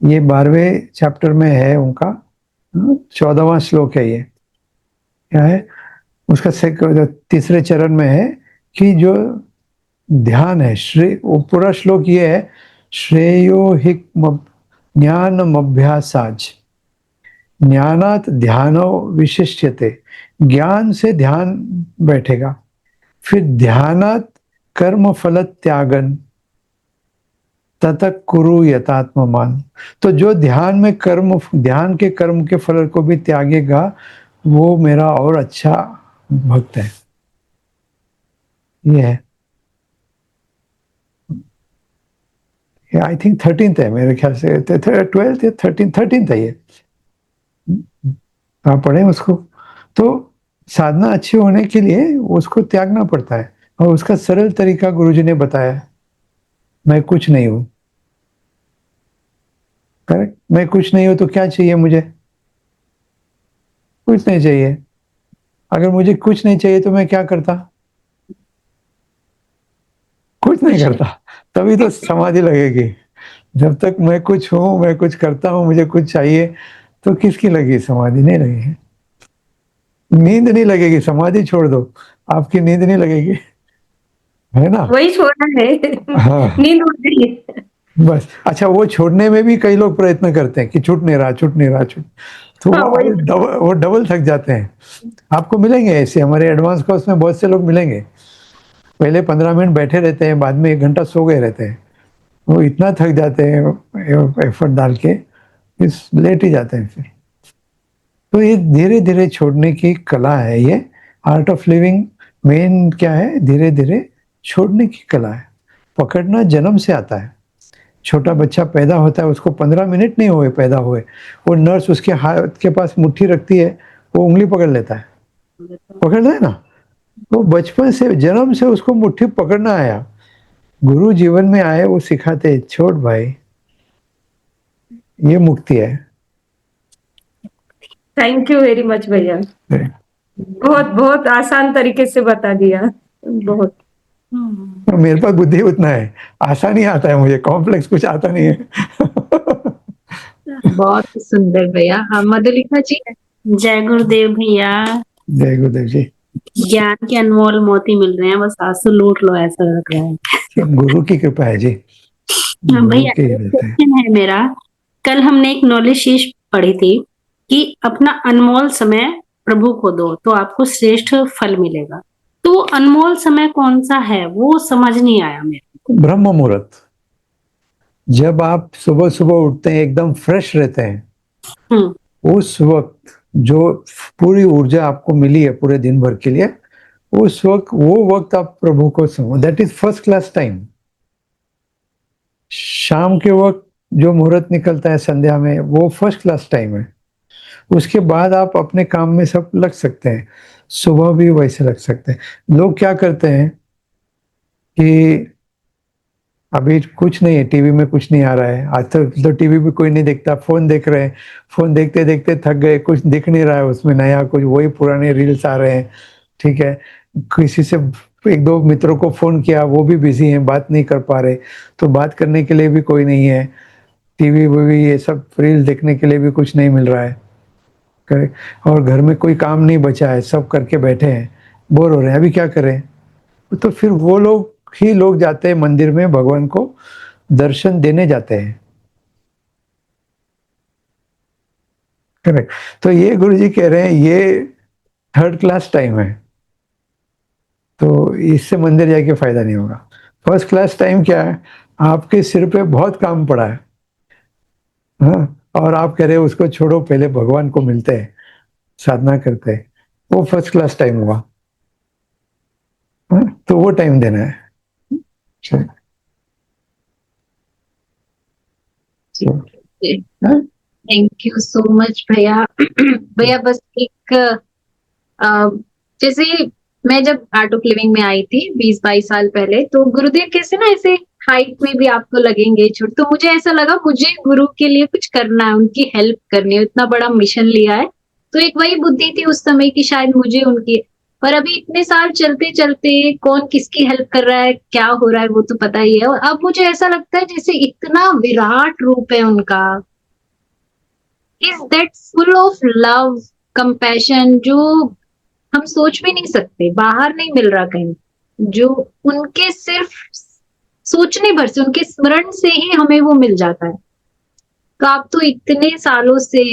ये 12वें चैप्टर में है उनका 14वां श्लोक है। ये क्या है उसका तीसरे चरण में है कि जो ध्यान है, वो पूरा श्लोक ये है, श्रेयो हि ज्ञानम अभ्यासाज, ज्ञानात ध्यानो विशिष्यते, ज्ञान से ध्यान बैठेगा, फिर ध्यानात कर्म फल त्यागन ततः कुरु यथात्ममान। तो जो ध्यान में ध्यान के कर्म के फल को भी त्यागेगा वो मेरा और अच्छा भक्त है। ये है, आई थिंक 13th है मेरे ख्याल से, 12th या 13th है ये, आप पढ़े उसको। तो साधना अच्छी होने के लिए उसको त्यागना पड़ता है, और उसका सरल तरीका गुरुजी ने बताया, मैं कुछ नहीं हूं। करेक्ट, मैं कुछ नहीं हूं तो क्या चाहिए मुझे? कुछ नहीं चाहिए। अगर मुझे कुछ नहीं चाहिए तो मैं क्या करता? कुछ नहीं करता। तभी तो समाधि लगेगी। जब तक मैं कुछ हूं, मैं कुछ करता हूं, मुझे कुछ चाहिए, तो किसकी लगी समाधि? नहीं लगेगी। नींद नहीं लगेगी, समाधि छोड़ दो, आपकी नींद नहीं लगेगी, है ना? वही छोड़ना है। हाँ नींद उड़ गई है। बस। अच्छा, वो छोड़ने में भी कई लोग प्रयत्न करते हैं कि छूट नहीं रहा, छूट नहीं रहा, छूट, तो हाँ, वही वो डबल थक जाते हैं। आपको मिलेंगे ऐसे, हमारे एडवांस कोर्स में बहुत से लोग मिलेंगे, पहले 15 मिनट बैठे रहते हैं, बाद में 1 घंटा सो गए रहते हैं, वो इतना थक जाते हैं एफर्ट डाल के, इस लेट ही जाते हैं फिर। तो ये धीरे धीरे छोड़ने की कला है, ये आर्ट ऑफ लिविंग मेन क्या है? धीरे धीरे छोड़ने की कला है। पकड़ना जन्म से आता है। छोटा बच्चा पैदा होता है, उसको 15 मिनट नहीं हुए पैदा हुए, वो नर्स उसके हाथ के पास मुट्ठी रखती है, वो उंगली पकड़ लेता है, पकड़ ले ना। वो बचपन से, जन्म से उसको मुट्ठी पकड़ना आया। गुरु जीवन में आए, वो सिखाते हैं, छोड़ भाई, ये मुक्ति है। थैंक यू वेरी मच भैया, बहुत बहुत आसान तरीके से बता दिया, बहुत। मेरे पास बुद्धि उतना है, आसान ही आता है मुझे, कॉम्प्लेक्स कुछ आता नहीं है। बहुत सुंदर भैया। हाँ, मधुलिका जी। जय गुरुदेव भैया। जय गुरुदेव जी। ज्ञान के अनमोल मोती मिल रहे हैं, बस आंसू लूट लो ऐसा लग रहा है। गुरु की कृपा है जी, हाँ गुरु भैया, के ही एक देते हैं। क्वेश्चन है मेरा। कल हमने एक नॉलेज शीट पढ़ी थी कि अपना अनमोल समय प्रभु को दो तो आपको श्रेष्ठ फल मिलेगा। तो वो अनमोल समय कौन सा है, वो समझ नहीं आया मेरे ब्रह्म मुहूर्त, जब आप सुबह सुबह उठते हैं, एकदम फ्रेश रहते हैं, को। उस वक्त जो पूरी ऊर्जा आपको मिली है पूरे दिन भर के लिए, उस वक्त, वो वक्त आप प्रभु को समो, that is first class time. शाम के वक्त जो मुहूर्त निकलता है संध्या में, वो फर्स्ट क्लास टाइम है। उसके बाद आप अपने काम में सब लग सकते हैं, सुबह भी वैसे लग सकते हैं। लोग क्या करते हैं कि अभी कुछ नहीं है, टीवी में कुछ नहीं आ रहा है, आज तक तो टीवी भी कोई नहीं देखता, फोन देख रहे हैं, फोन देखते देखते थक गए, कुछ दिख नहीं रहा है उसमें नया, कुछ वही पुराने रील्स आ रहे हैं, ठीक है। किसी से 1-2 मित्रों को फोन किया, वो भी बिजी हैं, बात नहीं कर पा रहे, तो बात करने के लिए भी कोई नहीं है, टीवी वीवी ये सब रील देखने के लिए भी कुछ नहीं मिल रहा है, करेक्ट। और घर में कोई काम नहीं बचा है, सब करके बैठे हैं, बोर हो रहे हैं, अभी क्या करें? तो फिर वो लोग ही लोग जाते हैं मंदिर में, भगवान को दर्शन देने जाते हैं, करेक्ट। तो ये गुरुजी कह रहे हैं ये थर्ड क्लास टाइम है, तो इससे मंदिर जाके फायदा नहीं होगा। फर्स्ट क्लास टाइम क्या है? आपके सिर पे बहुत काम पड़ा है, हाँ, और आप कह रहे हो उसको छोड़ो, पहले भगवान को मिलते हैं, साधना करते हैं, वो फर्स्ट क्लास टाइम हुआ, हाँ? तो वो टाइम देना है। हाँ? थैंक यू सो मच भैया। भैया बस एक जैसे मैं जब आर्ट ऑफ लिविंग में आई थी 20-22 साल पहले, तो गुरुदेव कैसे ना ऐसे हाइट में भी आपको लगेंगे छोटे, तो मुझे ऐसा लगा मुझे गुरु के लिए कुछ करना है, उनकी हेल्प करनी है, इतना बड़ा मिशन लिया है, तो एक वही बुद्धि थी उस समय की शायद मुझे उनकी। पर अभी इतने साल चलते चलते कौन किसकी हेल्प कर रहा है, क्या हो रहा है, वो तो पता ही है। और अब मुझे ऐसा लगता है जैसे इतना विराट रूप है उनका, is that full of love, compassion, जो हम सोच भी नहीं सकते, बाहर नहीं मिल रहा कहीं, जो उनके सिर्फ सोचने भर से, उनके स्मरण से ही हमें वो मिल जाता है। तो आप तो इतने सालों से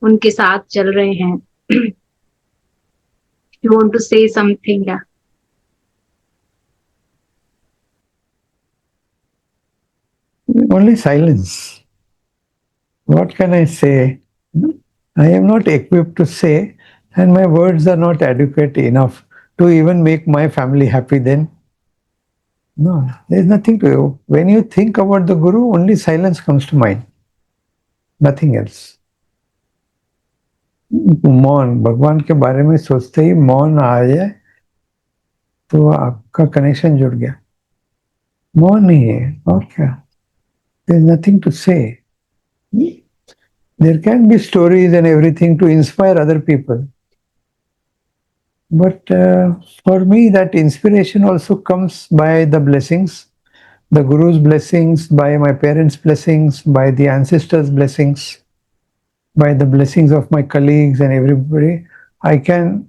उनके साथ चल रहे हैं. You want to say something? Yeah. Only silence. What can I say? I am not equipped to say, and my words are not adequate enough to even make my family happy then. No, there is nothing to you. When you think about the Guru, only silence comes to mind. Nothing else. मौन, भगवान के बारे में सोचते ही मौन आ जाए तो आपका कनेक्शन जुड़ गया. मौन नहीं है और क्या. There is nothing to say. There can be stories and everything to inspire other people. But for me, that inspiration also comes by the blessings, the Guru's blessings, by my parents' blessings, by the ancestors' blessings, by the blessings of my colleagues and everybody. I can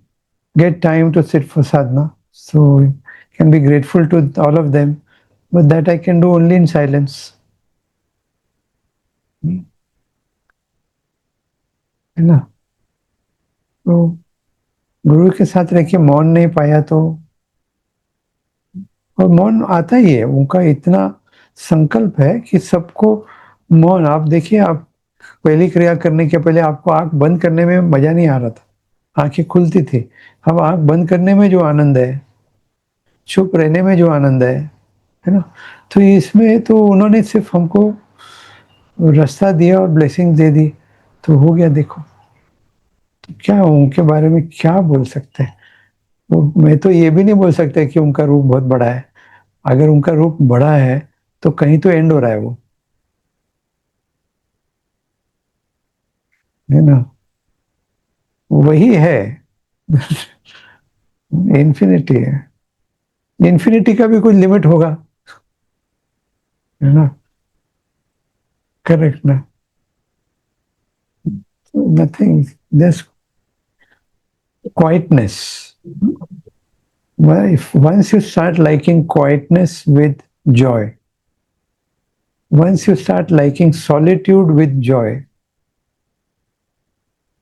get time to sit for sadhana. So can be grateful to all of them. But that I can do only in silence. है ना. तो गुरु के साथ रह के मौन नहीं पाया तो, और मौन आता ही है, उनका इतना संकल्प है कि सबको मौन. आप देखिए, आप पहली क्रिया करने के पहले आपको आंख बंद करने में मजा नहीं आ रहा था, आंखें खुलती थी. अब आंख बंद करने में जो आनंद है, चुप रहने में जो आनंद है ना. तो इसमें तो उन्होंने सिर्फ हमको रास्ता दिया और ब्लेसिंग दे दी तो हो गया. देखो तो क्या उनके बारे में क्या बोल सकते हैं. मैं तो ये भी नहीं बोल सकता कि उनका रूप बहुत बड़ा है. अगर उनका रूप बड़ा है तो कहीं तो एंड हो रहा है वो, है ना. वही है. इन्फिनिटी है. इन्फिनिटी का भी कुछ लिमिट होगा, है ना. करेक्ट ना. Nothing, just quietness. Well, if once you start liking quietness with joy, once you start liking solitude with joy,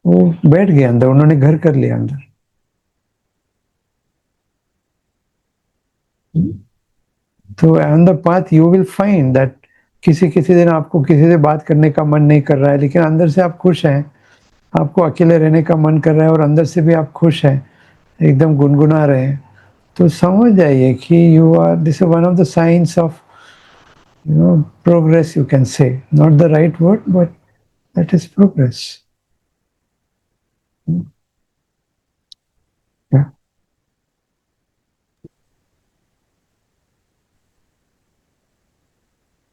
वो बैठ गए अंदर, उन्होंने घर कर लिया अंदर. तो on the path you will find that किसी दिन आपको किसी से बात करने का मन नहीं कर रहा है, लेकिन अंदर से आप खुश हैं. आपको अकेले रहने का मन कर रहा है और अंदर से भी आप खुश हैं, एकदम गुनगुना रहे हैं. तो समझ जाइए कि you are, this is one of the science of progress. You can say, not the right word, but that is progress.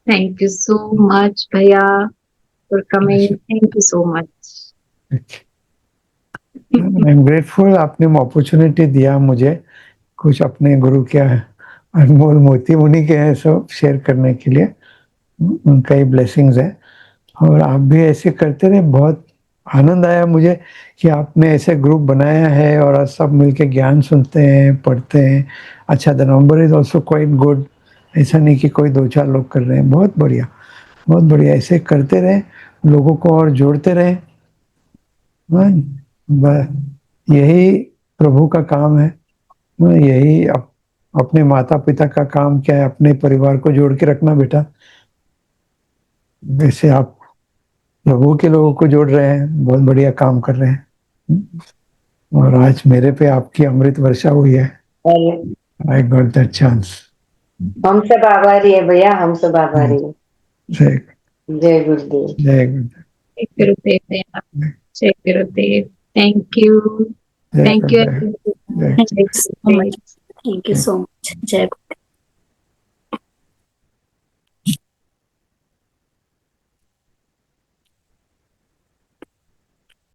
Thank you so much, Bhaiya, for coming. Thank you so much. I am grateful. आपने opportunity दिया मुझे कुछ अपने गुरु के अनमोल मोती मुनि के हैं सब शेयर करने के लिए. उनका ही ब्लेसिंग्स है और आप भी ऐसे करते रहे. बहुत आनंद आया मुझे कि आपने ऐसे ग्रुप बनाया है और सब मिलके ज्ञान सुनते हैं, पढ़ते हैं. अच्छा, the number is also quite good. ऐसा नहीं कि कोई 2-4 लोग कर रहे हैं. बहुत बढ़िया, बहुत बढ़िया. ऐसे करते रहे, लोगों को और जोड़ते रहे. यही प्रभु का काम है. यही अपने माता पिता का काम क्या है, अपने परिवार को जोड़ के रखना बेटा. वैसे आप प्रभु के लोगों को जोड़ रहे हैं, बहुत बढ़िया काम कर रहे हैं. और आज मेरे पे आपकी अमृत वर्षा हुई है. I got that chance. हम सब आभारी है भैया, हम सब आभारी है. जय जय गुरुदेव. जय गुरुदेव. Jai Gurudev, Bhaiya. Jai Gurudev. Thank you. जय Thank you. गुरुदेव. everyone. जय Jai Gurudev. Thank you so much. Jai Guru.